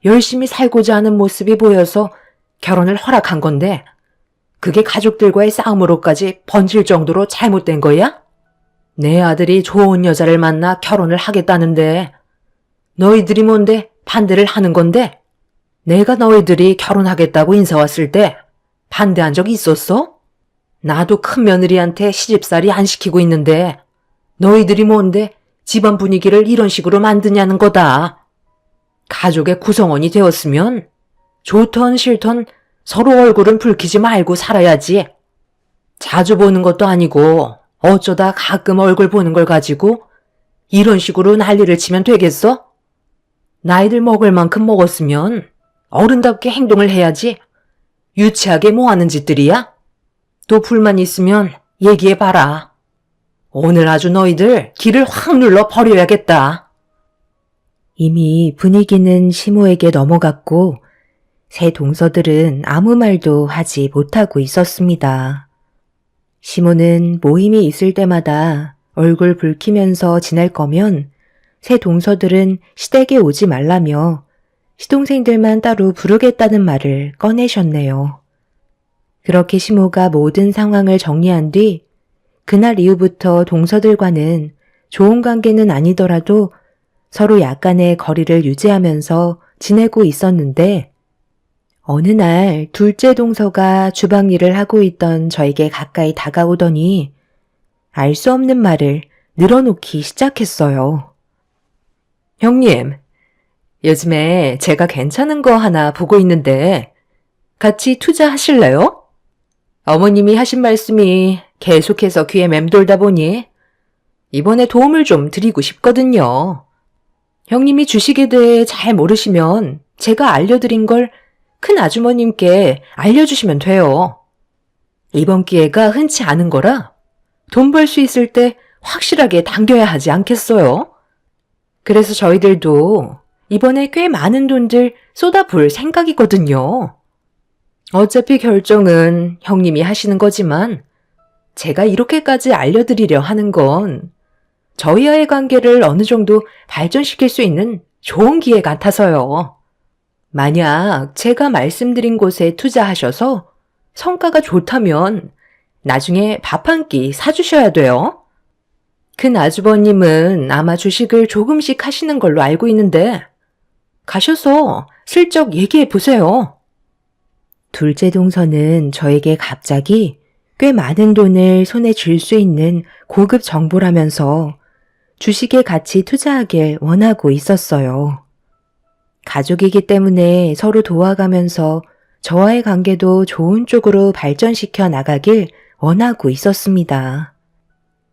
S1: 열심히 살고자 하는 모습이 보여서 결혼을 허락한 건데 그게 가족들과의 싸움으로까지 번질 정도로 잘못된 거야? 내 아들이 좋은 여자를 만나 결혼을 하겠다는데 너희들이 뭔데 반대를 하는 건데? 내가 너희들이 결혼하겠다고 인사 왔을 때 반대한 적 있었어? 나도 큰 며느리한테 시집살이 안 시키고 있는데 너희들이 뭔데 집안 분위기를 이런 식으로 만드냐는 거다. 가족의 구성원이 되었으면 좋던 싫던 서로 얼굴은 붉히지 말고 살아야지. 자주 보는 것도 아니고 어쩌다 가끔 얼굴 보는 걸 가지고 이런 식으로 난리를 치면 되겠어? 나이들 먹을 만큼 먹었으면 어른답게 행동을 해야지. 유치하게 뭐 하는 짓들이야? 또 불만 있으면 얘기해봐라. 오늘 아주 너희들 길을 확 눌러 버려야겠다. 이미 분위기는 시모에게 넘어갔고 새 동서들은 아무 말도 하지 못하고 있었습니다. 시모는 모임이 있을 때마다 얼굴 붉히면서 지낼 거면 새 동서들은 시댁에 오지 말라며 시동생들만 따로 부르겠다는 말을 꺼내셨네요. 그렇게 시모가 모든 상황을 정리한 뒤 그날 이후부터 동서들과는 좋은 관계는 아니더라도 서로 약간의 거리를 유지하면서 지내고 있었는데 어느 날 둘째 동서가 주방 일을 하고 있던 저에게 가까이 다가오더니 알 수 없는 말을 늘어놓기 시작했어요. 형님, 요즘에 제가 괜찮은 거 하나 보고 있는데 같이 투자하실래요? 어머님이 하신 말씀이 계속해서 귀에 맴돌다 보니 이번에 도움을 좀 드리고 싶거든요. 형님이 주식에 대해 잘 모르시면 제가 알려드린 걸 큰 아주머님께 알려주시면 돼요. 이번 기회가 흔치 않은 거라 돈 벌 수 있을 때 확실하게 당겨야 하지 않겠어요? 그래서 저희들도 이번에 꽤 많은 돈들 쏟아부을 생각이거든요. 어차피 결정은 형님이 하시는 거지만 제가 이렇게까지 알려드리려 하는 건 저희와의 관계를 어느 정도 발전시킬 수 있는 좋은 기회 같아서요. 만약 제가 말씀드린 곳에 투자하셔서 성과가 좋다면 나중에 밥 한 끼 사주셔야 돼요. 큰 아주버님은 아마 주식을 조금씩 하시는 걸로 알고 있는데 가셔서 슬쩍 얘기해 보세요. 둘째 동서는 저에게 갑자기 꽤 많은 돈을 손에 쥘 수 있는 고급 정보라면서 주식에 같이 투자하길 원하고 있었어요. 가족이기 때문에 서로 도와가면서 저와의 관계도 좋은 쪽으로 발전시켜 나가길 원하고 있었습니다.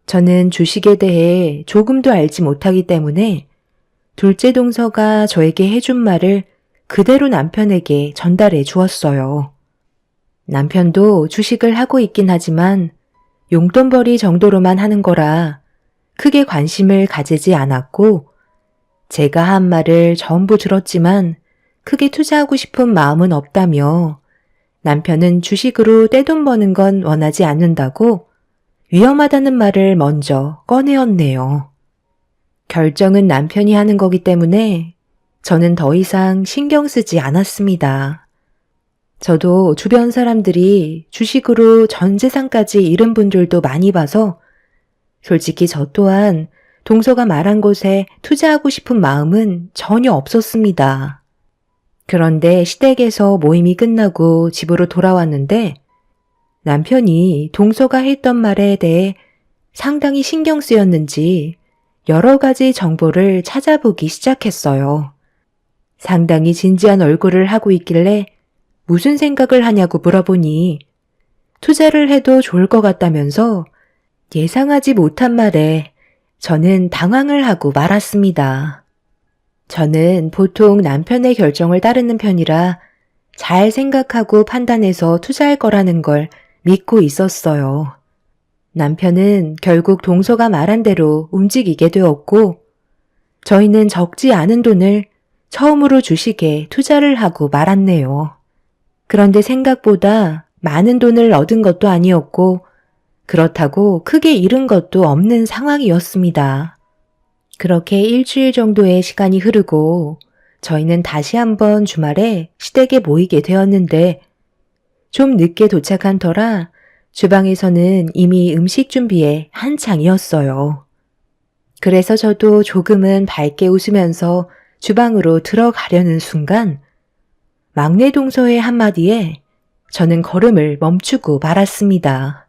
S1: 저는 주식에 대해 조금도 알지 못하기 때문에 둘째 동서가 저에게 해준 말을 그대로 남편에게 전달해 주었어요. 남편도 주식을 하고 있긴 하지만 용돈벌이 정도로만 하는 거라 크게 관심을 가지지 않았고 제가 한 말을 전부 들었지만 크게 투자하고 싶은 마음은 없다며 남편은 주식으로 떼돈 버는 건 원하지 않는다고 위험하다는 말을 먼저 꺼내었네요. 결정은 남편이 하는 거기 때문에 저는 더 이상 신경 쓰지 않았습니다. 저도 주변 사람들이 주식으로 전 재산까지 잃은 분들도 많이 봐서 솔직히 저 또한 동서가 말한 곳에 투자하고 싶은 마음은 전혀 없었습니다. 그런데 시댁에서 모임이 끝나고 집으로 돌아왔는데 남편이 동서가 했던 말에 대해 상당히 신경 쓰였는지 여러 가지 정보를 찾아보기 시작했어요. 상당히 진지한 얼굴을 하고 있길래 무슨 생각을 하냐고 물어보니 투자를 해도 좋을 것 같다면서 예상하지 못한 말에 저는 당황을 하고 말았습니다. 저는 보통 남편의 결정을 따르는 편이라 잘 생각하고 판단해서 투자할 거라는 걸 믿고 있었어요. 남편은 결국 동서가 말한 대로 움직이게 되었고 저희는 적지 않은 돈을 처음으로 주식에 투자를 하고 말았네요. 그런데 생각보다 많은 돈을 얻은 것도 아니었고 그렇다고 크게 잃은 것도 없는 상황이었습니다. 그렇게 일주일 정도의 시간이 흐르고 저희는 다시 한번 주말에 시댁에 모이게 되었는데 좀 늦게 도착한 터라 주방에서는 이미 음식 준비에 한창이었어요. 그래서 저도 조금은 밝게 웃으면서 주방으로 들어가려는 순간 막내 동서의 한마디에 저는 걸음을 멈추고 말았습니다.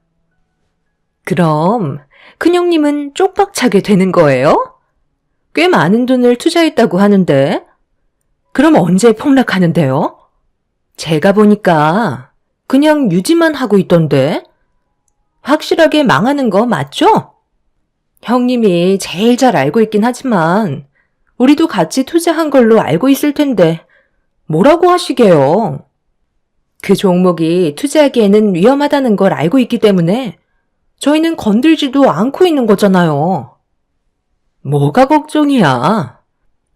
S1: 그럼 큰형님은 쪽박차게 되는 거예요? 꽤 많은 돈을 투자했다고 하는데 그럼 언제 폭락하는데요? 제가 보니까 그냥 유지만 하고 있던데 확실하게 망하는 거 맞죠? 형님이 제일 잘 알고 있긴 하지만 우리도 같이 투자한 걸로 알고 있을 텐데 뭐라고 하시게요? 그 종목이 투자하기에는 위험하다는 걸 알고 있기 때문에 저희는 건들지도 않고 있는 거잖아요. 뭐가 걱정이야?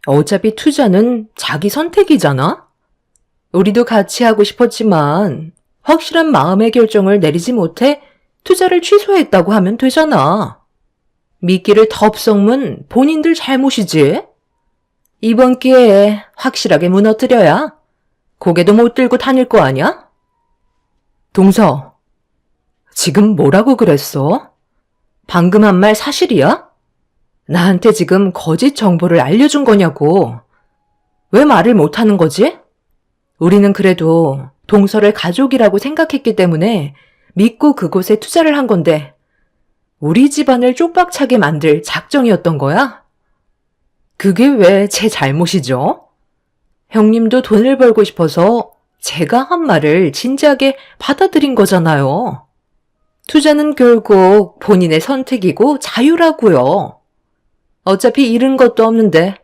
S1: 어차피 투자는 자기 선택이잖아? 우리도 같이 하고 싶었지만 확실한 마음의 결정을 내리지 못해 투자를 취소했다고 하면 되잖아. 미끼를 덥석문 본인들 잘못이지. 이번 기회에 확실하게 무너뜨려야 고개도 못 들고 다닐 거 아냐? 동서, 지금 뭐라고 그랬어? 방금 한 말 사실이야? 나한테 지금 거짓 정보를 알려준 거냐고. 왜 말을 못하는 거지? 우리는 그래도 동서를 가족이라고 생각했기 때문에 믿고 그곳에 투자를 한 건데 우리 집안을 쪽박차게 만들 작정이었던 거야? 그게 왜 제 잘못이죠? 형님도 돈을 벌고 싶어서 제가 한 말을 진지하게 받아들인 거잖아요. 투자는 결국 본인의 선택이고 자유라고요. 어차피 잃은 것도 없는데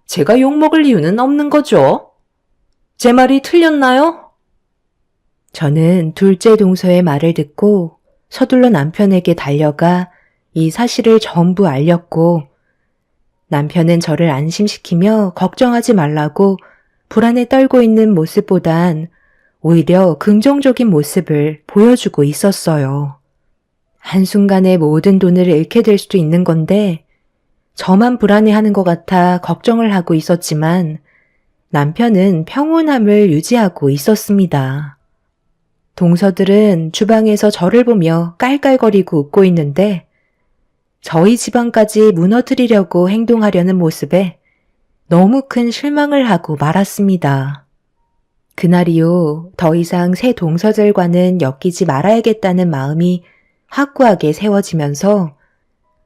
S1: 제가 욕먹을 이유는 없는 거죠. 제 말이 틀렸나요? 저는 둘째 동서의 말을 듣고 서둘러 남편에게 달려가 이 사실을 전부 알렸고 남편은 저를 안심시키며 걱정하지 말라고 불안에 떨고 있는 모습보단 오히려 긍정적인 모습을 보여주고 있었어요. 한순간에 모든 돈을 잃게 될 수도 있는 건데 저만 불안해하는 것 같아 걱정을 하고 있었지만 남편은 평온함을 유지하고 있었습니다. 동서들은 주방에서 저를 보며 깔깔거리고 웃고 있는데 저희 집안까지 무너뜨리려고 행동하려는 모습에 너무 큰 실망을 하고 말았습니다. 그날 이후 더 이상 새 동서들과는 엮이지 말아야겠다는 마음이 확고하게 세워지면서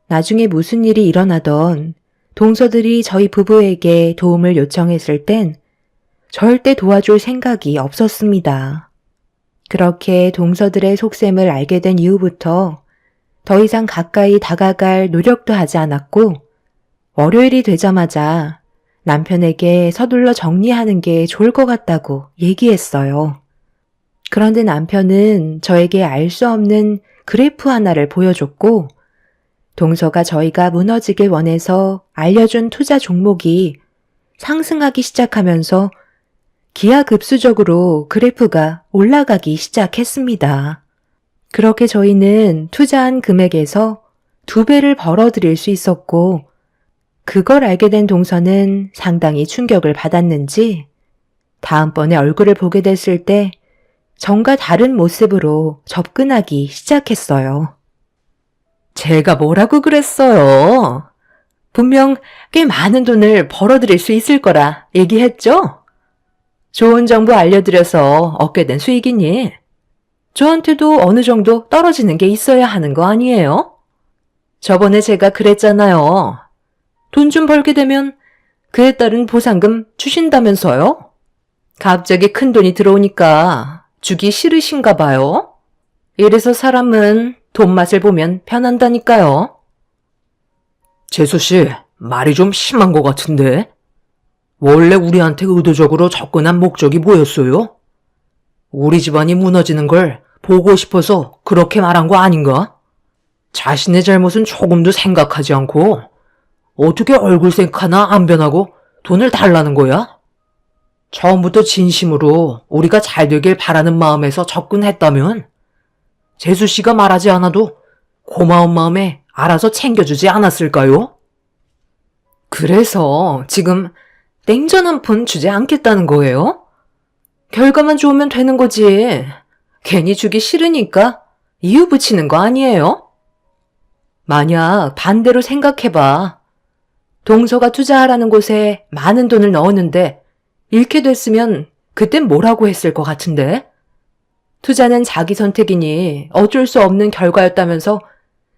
S1: 나중에 무슨 일이 일어나던 동서들이 저희 부부에게 도움을 요청했을 땐 절대 도와줄 생각이 없었습니다. 그렇게 동서들의 속셈을 알게 된 이후부터 더 이상 가까이 다가갈 노력도 하지 않았고 월요일이 되자마자 남편에게 서둘러 정리하는 게 좋을 것 같다고 얘기했어요. 그런데 남편은 저에게 알 수 없는 그래프 하나를 보여줬고 동서가 저희가 무너지길 원해서 알려준 투자 종목이 상승하기 시작하면서 기하급수적으로 그래프가 올라가기 시작했습니다. 그렇게 저희는 투자한 금액에서 2배를 벌어들일 수 있었고 그걸 알게 된 동서는 상당히 충격을 받았는지 다음번에 얼굴을 보게 됐을 때 전과 다른 모습으로 접근하기 시작했어요. 제가 뭐라고 그랬어요? 분명 꽤 많은 돈을 벌어들일 수 있을 거라 얘기했죠? 좋은 정보 알려드려서 얻게 된 수익이니 저한테도 어느 정도 떨어지는 게 있어야 하는 거 아니에요? 저번에 제가 그랬잖아요. 돈 좀 벌게 되면 그에 따른 보상금 주신다면서요? 갑자기 큰 돈이 들어오니까 주기 싫으신가 봐요. 이래서 사람은 돈 맛을 보면 편한다니까요.
S2: 재수 씨, 말이 좀 심한 것 같은데? 원래 우리한테 의도적으로 접근한 목적이 뭐였어요? 우리 집안이 무너지는 걸 보고 싶어서 그렇게 말한 거 아닌가? 자신의 잘못은 조금도 생각하지 않고 어떻게 얼굴색 하나 안 변하고 돈을 달라는 거야? 처음부터 진심으로 우리가 잘 되길 바라는 마음에서 접근했다면 재수 씨가 말하지 않아도 고마운 마음에 알아서 챙겨주지 않았을까요? 그래서 지금 냉전 한 푼 주지 않겠다는 거예요? 결과만 좋으면 되는 거지. 괜히 주기 싫으니까 이유 붙이는 거 아니에요? 만약 반대로 생각해봐. 동서가 투자하라는 곳에 많은 돈을 넣었는데 잃게 됐으면 그땐 뭐라고 했을 것 같은데? 투자는 자기 선택이니 어쩔 수 없는 결과였다면서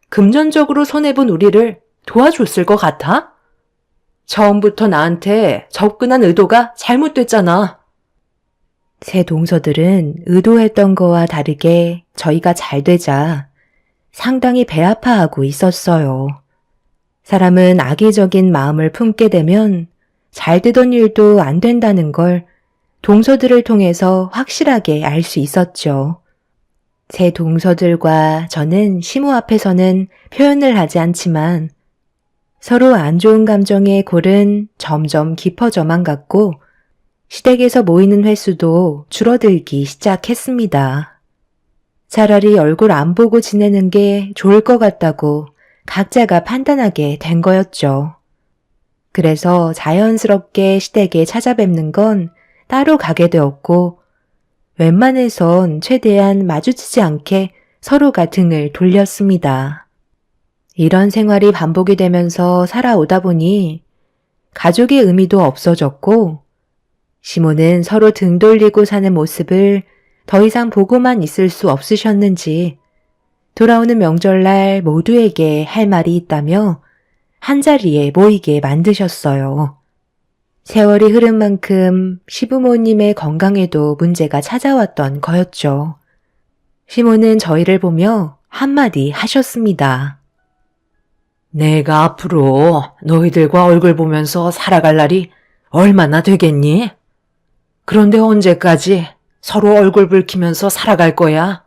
S2: 금전적으로 손해본 우리를 도와줬을 것 같아? 처음부터 나한테 접근한 의도가 잘못됐잖아.
S1: 새 동서들은 의도했던 거와 다르게 저희가 잘 되자 상당히 배아파하고 있었어요. 사람은 악의적인 마음을 품게 되면 잘 되던 일도 안 된다는 걸 동서들을 통해서 확실하게 알 수 있었죠. 새 동서들과 저는 시모 앞에서는 표현을 하지 않지만 서로 안 좋은 감정의 골은 점점 깊어져만 갔고 시댁에서 모이는 횟수도 줄어들기 시작했습니다. 차라리 얼굴 안 보고 지내는 게 좋을 것 같다고 각자가 판단하게 된 거였죠. 그래서 자연스럽게 시댁에 찾아뵙는 건 따로 가게 되었고 웬만해선 최대한 마주치지 않게 서로가 등을 돌렸습니다. 이런 생활이 반복이 되면서 살아오다 보니 가족의 의미도 없어졌고 시모는 서로 등 돌리고 사는 모습을 더 이상 보고만 있을 수 없으셨는지 돌아오는 명절날 모두에게 할 말이 있다며 한자리에 모이게 만드셨어요. 세월이 흐른 만큼 시부모님의 건강에도 문제가 찾아왔던 거였죠. 시모는 저희를 보며 한마디 하셨습니다.
S2: 내가 앞으로 너희들과 얼굴 보면서 살아갈 날이 얼마나 되겠니? 그런데 언제까지 서로 얼굴 붉히면서 살아갈 거야?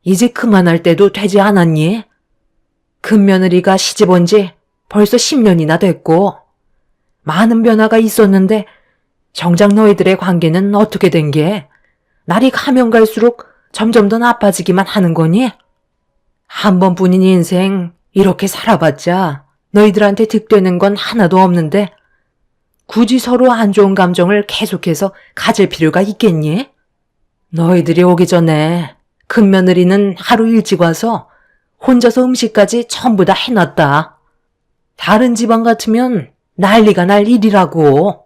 S2: 이제 그만할 때도 되지 않았니? 큰며느리가 시집 온 지 벌써 10년이나 됐고 많은 변화가 있었는데 정작 너희들의 관계는 어떻게 된 게 날이 가면 갈수록 점점 더 나빠지기만 하는 거니? 한 번뿐인 인생 이렇게 살아봤자 너희들한테 득되는 건 하나도 없는데 굳이 서로 안 좋은 감정을 계속해서 가질 필요가 있겠니? 너희들이 오기 전에 큰며느리는 하루 일찍 와서 혼자서 음식까지 전부 다 해놨다. 다른 집안 같으면 난리가 날 일이라고.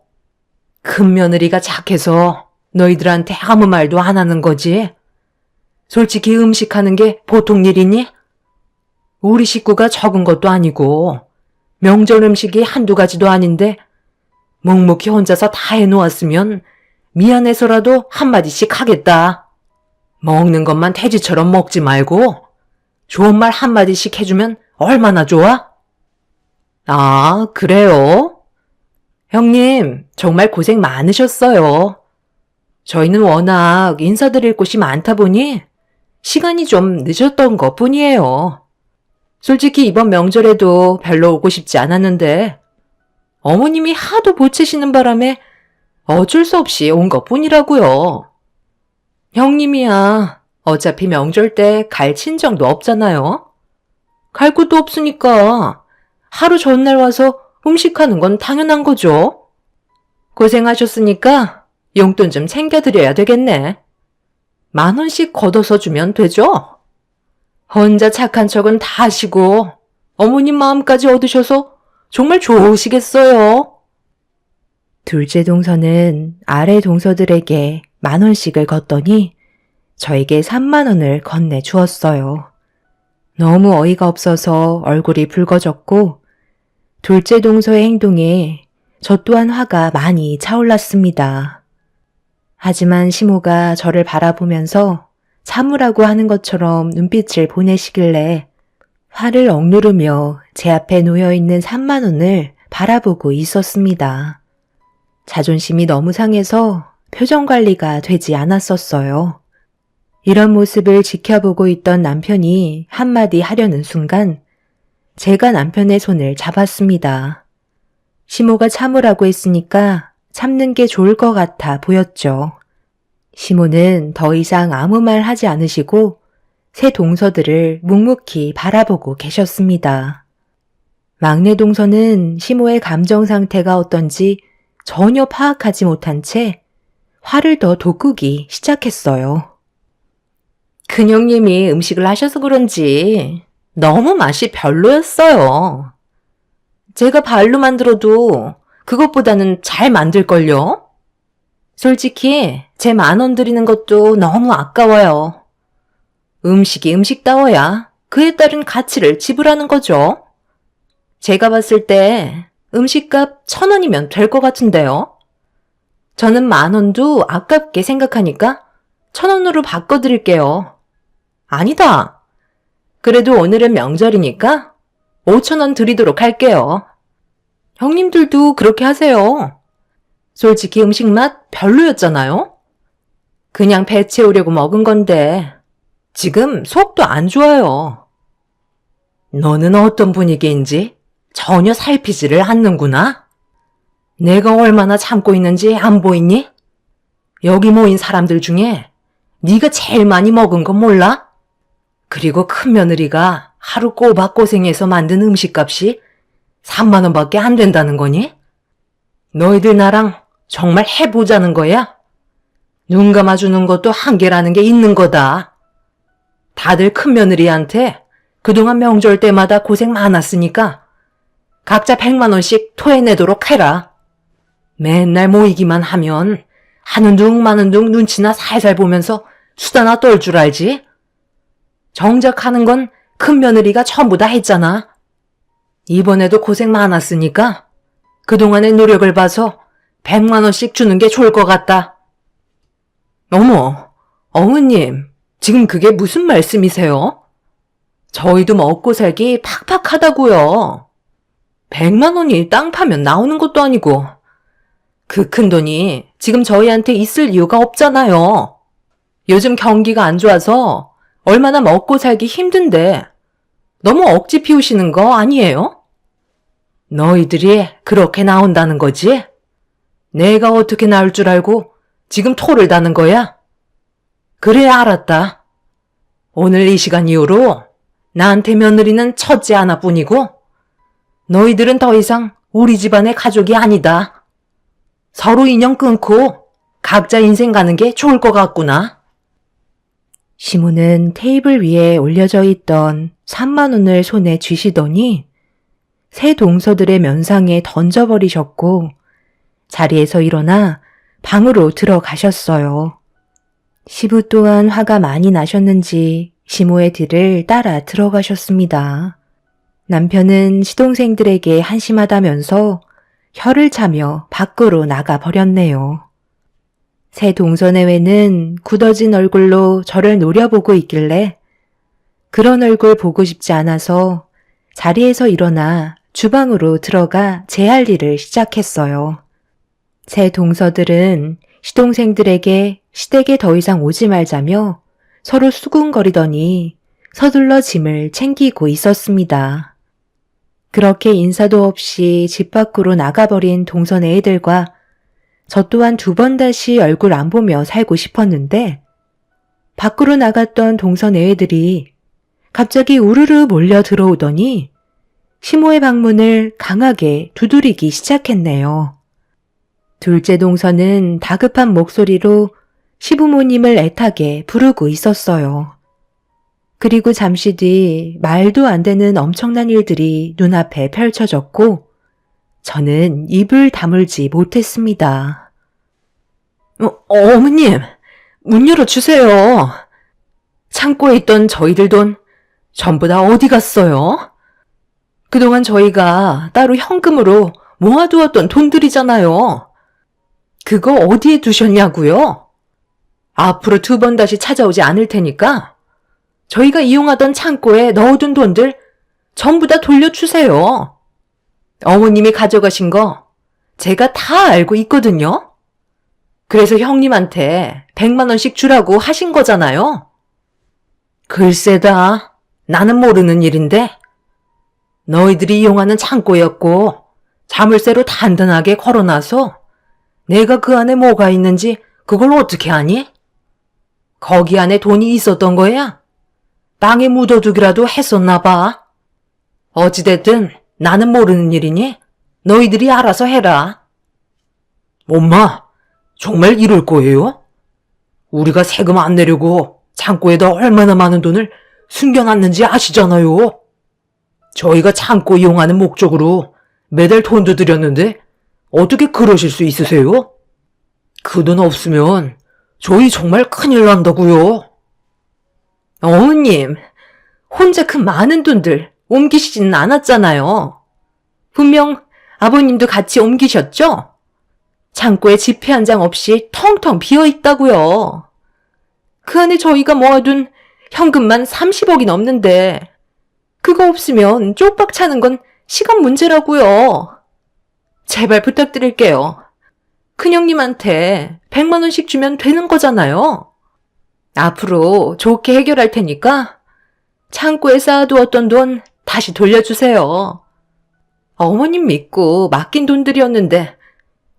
S2: 큰며느리가 착해서 너희들한테 아무 말도 안 하는 거지. 솔직히 음식하는 게 보통 일이니? 우리 식구가 적은 것도 아니고 명절 음식이 한두 가지도 아닌데 묵묵히 혼자서 다 해놓았으면 미안해서라도 한마디씩 하겠다. 먹는 것만 돼지처럼 먹지 말고 좋은 말 한마디씩 해주면 얼마나 좋아? 아, 그래요? 형님, 정말 고생 많으셨어요. 저희는 워낙 인사드릴 곳이 많다 보니 시간이 좀 늦었던 것 뿐이에요. 솔직히 이번 명절에도 별로 오고 싶지 않았는데 어머님이 하도 보채시는 바람에 어쩔 수 없이 온 것 뿐이라고요. 형님이야 어차피 명절 때 갈 친정도 없잖아요. 갈 곳도 없으니까 하루 전날 와서 음식하는 건 당연한 거죠. 고생하셨으니까 용돈 좀 챙겨드려야 되겠네. 10,000원씩 걷어서 주면 되죠? 혼자 착한 척은 다 하시고 어머님 마음까지 얻으셔서 정말 좋으시겠어요.
S1: 둘째 동서는 아래 동서들에게 10,000원씩을 걷더니 저에게 30,000원을 건네 주었어요. 너무 어이가 없어서 얼굴이 붉어졌고 둘째 동서의 행동에 저 또한 화가 많이 차올랐습니다. 하지만 시모가 저를 바라보면서 참으라고 하는 것처럼 눈빛을 보내시길래 화를 억누르며 제 앞에 놓여있는 30,000원을 바라보고 있었습니다. 자존심이 너무 상해서 표정 관리가 되지 않았었어요. 이런 모습을 지켜보고 있던 남편이 한마디 하려는 순간 제가 남편의 손을 잡았습니다. 시모가 참으라고 했으니까 참는 게 좋을 것 같아 보였죠. 시모는 더 이상 아무 말 하지 않으시고 새 동서들을 묵묵히 바라보고 계셨습니다. 막내 동서는 시모의 감정 상태가 어떤지 전혀 파악하지 못한 채 화를 더 돋구기 시작했어요. 큰형님이 음식을 하셔서 그런지 너무 맛이 별로였어요. 제가 발로 만들어도 그것보다는 잘 만들걸요? 솔직히 제 10,000원 드리는 것도 너무 아까워요. 음식이 음식다워야 그에 따른 가치를 지불하는 거죠. 제가 봤을 때 음식값 1,000원이면 될 것 같은데요. 저는 10,000원도 아깝게 생각하니까 1,000원으로 바꿔드릴게요. 아니다. 그래도 오늘은 명절이니까 5,000원 드리도록 할게요. 형님들도 그렇게 하세요. 솔직히 음식 맛 별로였잖아요? 그냥 배 채우려고 먹은 건데 지금 속도 안 좋아요. 너는 어떤 분위기인지 전혀 살피지를 않는구나. 내가 얼마나 참고 있는지 안 보이니? 여기 모인 사람들 중에 네가 제일 많이 먹은 건 몰라? 그리고 큰며느리가 하루 꼬박 고생해서 만든 음식값이 30,000원밖에 안 된다는 거니? 너희들 나랑 정말 해보자는 거야? 눈 감아주는 것도 한계라는 게 있는 거다. 다들 큰며느리한테 그동안 명절 때마다 고생 많았으니까 각자 100,000원씩 토해내도록 해라. 맨날 모이기만 하면 하는 둥 마는 둥 눈치나 살살 보면서 수다나 떨 줄 알지? 정작 하는 건 큰며느리가 전부 다 했잖아. 이번에도 고생 많았으니까 그동안의 노력을 봐서 100,000원씩 주는 게 좋을 것 같다. 어머, 어머님, 지금 그게 무슨 말씀이세요? 저희도 먹고 살기 팍팍하다고요. 100,000원이 땅 파면 나오는 것도 아니고 그 큰 돈이 지금 저희한테 있을 이유가 없잖아요. 요즘 경기가 안 좋아서 얼마나 먹고 살기 힘든데 너무 억지 피우시는 거 아니에요? 너희들이 그렇게 나온다는 거지? 내가 어떻게 나올 줄 알고 지금 토를 다는 거야? 그래, 알았다. 오늘 이 시간 이후로 나한테 며느리는 첫째 하나뿐이고 너희들은 더 이상 우리 집안의 가족이 아니다.
S2: 서로 인연 끊고 각자 인생 가는 게 좋을 것 같구나.
S1: 시모는 테이블 위에 올려져 있던 3만 원을 손에 쥐시더니 새 동서들의 면상에 던져버리셨고 자리에서 일어나 방으로 들어가셨어요. 시부 또한 화가 많이 나셨는지 시모의 뒤를 따라 들어가셨습니다. 남편은 시동생들에게 한심하다면서 혀를 차며 밖으로 나가버렸네요. 새 동서내외는 굳어진 얼굴로 저를 노려보고 있길래 그런 얼굴 보고 싶지 않아서 자리에서 일어나 주방으로 들어가 제 할 일을 시작했어요. 새 동서들은 시동생들에게 시댁에 더 이상 오지 말자며 서로 수군거리더니 서둘러 짐을 챙기고 있었습니다. 그렇게 인사도 없이 집 밖으로 나가버린 동선 애들과 저 또한 2번 다시 얼굴 안 보며 살고 싶었는데 밖으로 나갔던 동선 애들이 갑자기 우르르 몰려 들어오더니 시모의 방문을 강하게 두드리기 시작했네요. 둘째 동서는 다급한 목소리로 시부모님을 애타게 부르고 있었어요. 그리고 잠시 뒤 말도 안 되는 엄청난 일들이 눈앞에 펼쳐졌고 저는 입을 다물지 못했습니다.
S2: 어머님, 문 열어주세요. 창고에 있던 저희들 돈 전부 다 어디 갔어요? 그동안 저희가 따로 현금으로 모아두었던 돈들이잖아요. 그거 어디에 두셨냐고요? 앞으로 2번 다시 찾아오지 않을 테니까 저희가 이용하던 창고에 넣어둔 돈들 전부 다 돌려주세요. 어머님이 가져가신 거 제가 다 알고 있거든요. 그래서 형님한테 100만 원씩 주라고 하신 거잖아요. 글쎄다, 나는 모르는 일인데 너희들이 이용하는 창고였고 자물쇠로 단단하게 걸어놔서 내가 그 안에 뭐가 있는지 그걸 어떻게 아니? 거기 안에 돈이 있었던 거야? 땅에 묻어두기라도 했었나 봐. 어찌됐든 나는 모르는 일이니 너희들이 알아서 해라. 엄마, 정말 이럴 거예요? 우리가 세금 안 내려고 창고에다 얼마나 많은 돈을 숨겨놨는지 아시잖아요. 저희가 창고 이용하는 목적으로 매달 돈도 드렸는데 어떻게 그러실 수 있으세요? 그 돈 없으면 저희 정말 큰일 난다고요. 어머님, 혼자 그 많은 돈들 옮기시지는 않았잖아요. 분명 아버님도 같이 옮기셨죠? 창고에 지폐 한 장 없이 텅텅 비어 있다고요. 그 안에 저희가 모아둔 현금만 30억이 넘는데 그거 없으면 쪽박 차는 건 시간 문제라고요. 제발 부탁드릴게요. 큰형님한테 100만 원씩 주면 되는 거잖아요. 앞으로 좋게 해결할 테니까 창고에 쌓아두었던 돈 다시 돌려주세요. 어머님 믿고 맡긴 돈들이었는데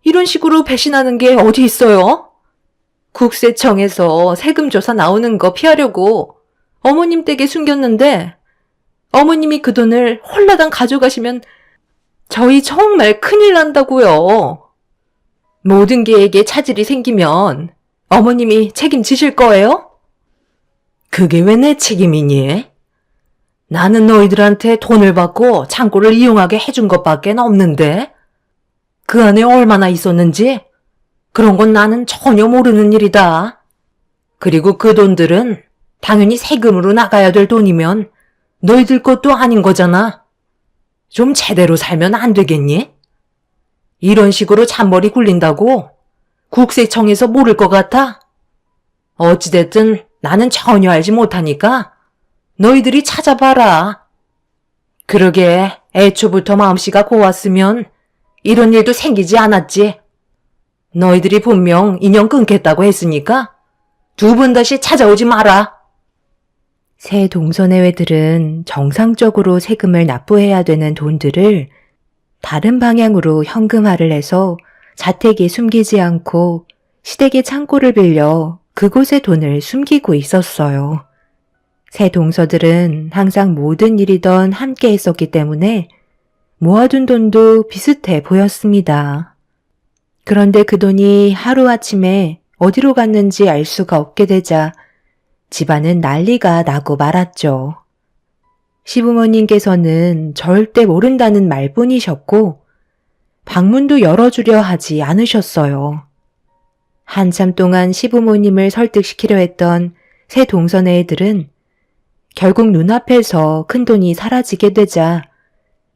S2: 이런 식으로 배신하는 게 어디 있어요? 국세청에서 세금 조사 나오는 거 피하려고 어머님 댁에 숨겼는데 어머님이 그 돈을 홀라당 가져가시면 저희 정말 큰일 난다고요. 모든 계획에 차질이 생기면 어머님이 책임지실 거예요? 그게 왜 내 책임이니? 나는 너희들한테 돈을 받고 창고를 이용하게 해준 것밖에 없는데 그 안에 얼마나 있었는지 그런 건 나는 전혀 모르는 일이다. 그리고 그 돈들은 당연히 세금으로 나가야 될 돈이면 너희들 것도 아닌 거잖아. 좀 제대로 살면 안 되겠니? 이런 식으로 잔머리 굴린다고 국세청에서 모를 것 같아? 어찌됐든 나는 전혀 알지 못하니까 너희들이 찾아봐라. 그러게 애초부터 마음씨가 고왔으면 이런 일도 생기지 않았지. 너희들이 분명 인연 끊겠다고 했으니까 2번 다시 찾아오지 마라.
S1: 새 동서내외들은 정상적으로 세금을 납부해야 되는 돈들을 다른 방향으로 현금화를 해서 자택에 숨기지 않고 시댁의 창고를 빌려 그곳에 돈을 숨기고 있었어요. 새 동서들은 항상 모든 일이던 함께 했었기 때문에 모아둔 돈도 비슷해 보였습니다. 그런데 그 돈이 하루아침에 어디로 갔는지 알 수가 없게 되자 집안은 난리가 나고 말았죠. 시부모님께서는 절대 모른다는 말뿐이셨고 방문도 열어주려 하지 않으셨어요. 한참 동안 시부모님을 설득시키려 했던 새 동선의 애들은 결국 눈앞에서 큰돈이 사라지게 되자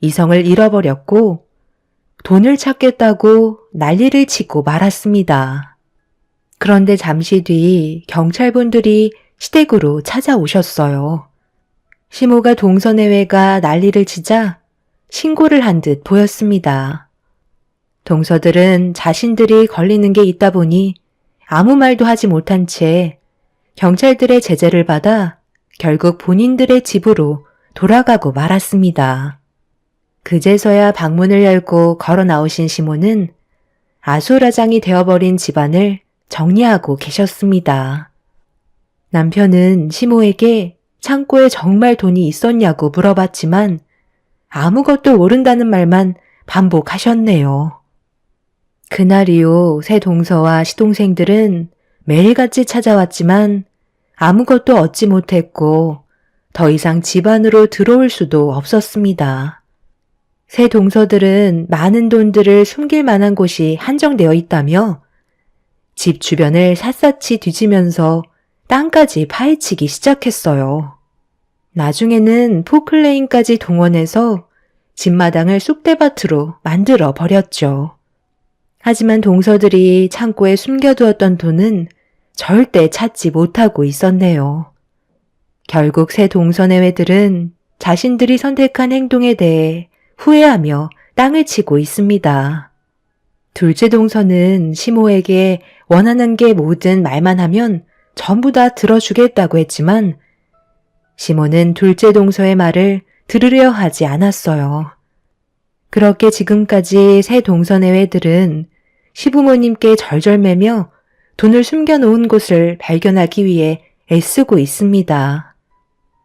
S1: 이성을 잃어버렸고 돈을 찾겠다고 난리를 치고 말았습니다. 그런데 잠시 뒤 경찰분들이 시댁으로 찾아오셨어요. 시모가 동서내외가 난리를 치자 신고를 한 듯 보였습니다. 동서들은 자신들이 걸리는 게 있다 보니 아무 말도 하지 못한 채 경찰들의 제재를 받아 결국 본인들의 집으로 돌아가고 말았습니다. 그제서야 방문을 열고 걸어 나오신 시모는 아수라장이 되어버린 집안을 정리하고 계셨습니다. 남편은 시모에게 창고에 정말 돈이 있었냐고 물어봤지만 아무것도 모른다는 말만 반복하셨네요. 그날 이후 새 동서와 시동생들은 매일같이 찾아왔지만 아무것도 얻지 못했고 더 이상 집 안으로 들어올 수도 없었습니다. 새 동서들은 많은 돈들을 숨길 만한 곳이 한정되어 있다며 집 주변을 샅샅이 뒤지면서 땅까지 파헤치기 시작했어요. 나중에는 포클레인까지 동원해서 집마당을 쑥대밭으로 만들어 버렸죠. 하지만 동서들이 창고에 숨겨두었던 돈은 절대 찾지 못하고 있었네요. 결국 새 동서내외들은 자신들이 선택한 행동에 대해 후회하며 땅을 치고 있습니다. 둘째 동서는 시모에게 원하는 게 뭐든 말만 하면 전부 다 들어주겠다고 했지만 시모는 둘째 동서의 말을 들으려 하지 않았어요. 그렇게 지금까지 새 동서내외들은 시부모님께 절절매며 돈을 숨겨놓은 곳을 발견하기 위해 애쓰고 있습니다.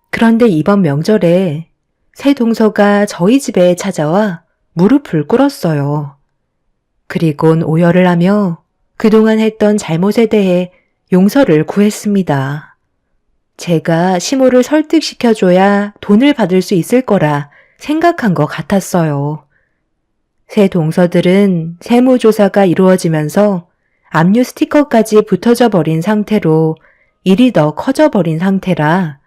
S1: 그런데 이번 명절에 새 동서가 저희 집에 찾아와 무릎을 꿇었어요. 그리곤 오열을 하며 그동안 했던 잘못에 대해 용서를 구했습니다. 제가 시모를 설득시켜줘야 돈을 받을 수 있을 거라 생각한 것 같았어요. 새 동서들은 세무조사가 이루어지면서 압류 스티커까지 붙어져 버린 상태로 일이 더 커져 버린 상태라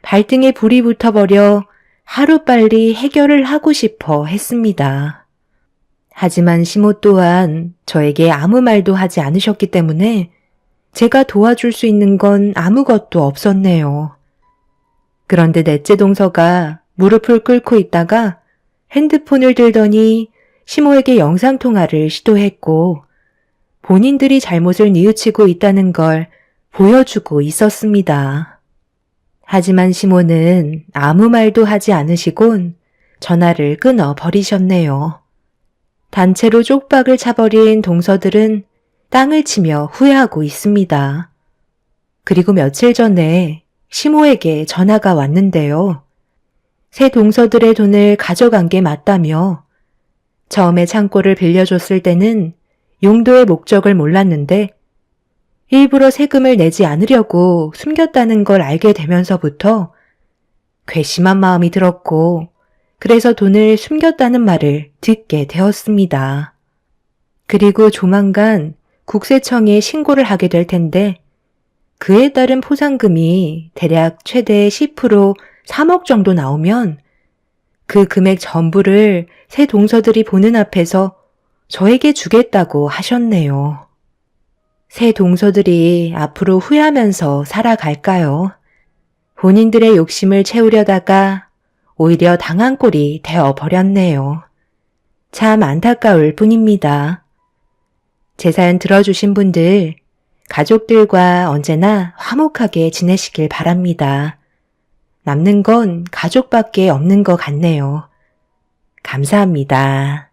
S1: 발등에 불이 붙어버려 하루빨리 해결을 하고 싶어 했습니다. 하지만 시모 또한 저에게 아무 말도 하지 않으셨기 때문에 제가 도와줄 수 있는 건 아무것도 없었네요. 그런데 넷째 동서가 무릎을 꿇고 있다가 핸드폰을 들더니 시모에게 영상통화를 시도했고 본인들이 잘못을 뉘우치고 있다는 걸 보여주고 있었습니다. 하지만 시모는 아무 말도 하지 않으시곤 전화를 끊어 버리셨네요. 단체로 쪽박을 차버린 동서들은 땅을 치며 후회하고 있습니다. 그리고 며칠 전에 시모에게 전화가 왔는데요. 새 동서들의 돈을 가져간 게 맞다며 처음에 창고를 빌려줬을 때는 용도의 목적을 몰랐는데 일부러 세금을 내지 않으려고 숨겼다는 걸 알게 되면서부터 괘씸한 마음이 들었고 그래서 돈을 숨겼다는 말을 듣게 되었습니다. 그리고 조만간 국세청에 신고를 하게 될 텐데 그에 따른 포상금이 대략 최대 10% 3억 정도 나오면 그 금액 전부를 새 동서들이 보는 앞에서 저에게 주겠다고 하셨네요. 새 동서들이 앞으로 후회하면서 살아갈까요? 본인들의 욕심을 채우려다가 오히려 당한 꼴이 되어버렸네요. 참 안타까울 뿐입니다. 제 사연 들어주신 분들, 가족들과 언제나 화목하게 지내시길 바랍니다. 남는 건 가족밖에 없는 것 같네요. 감사합니다.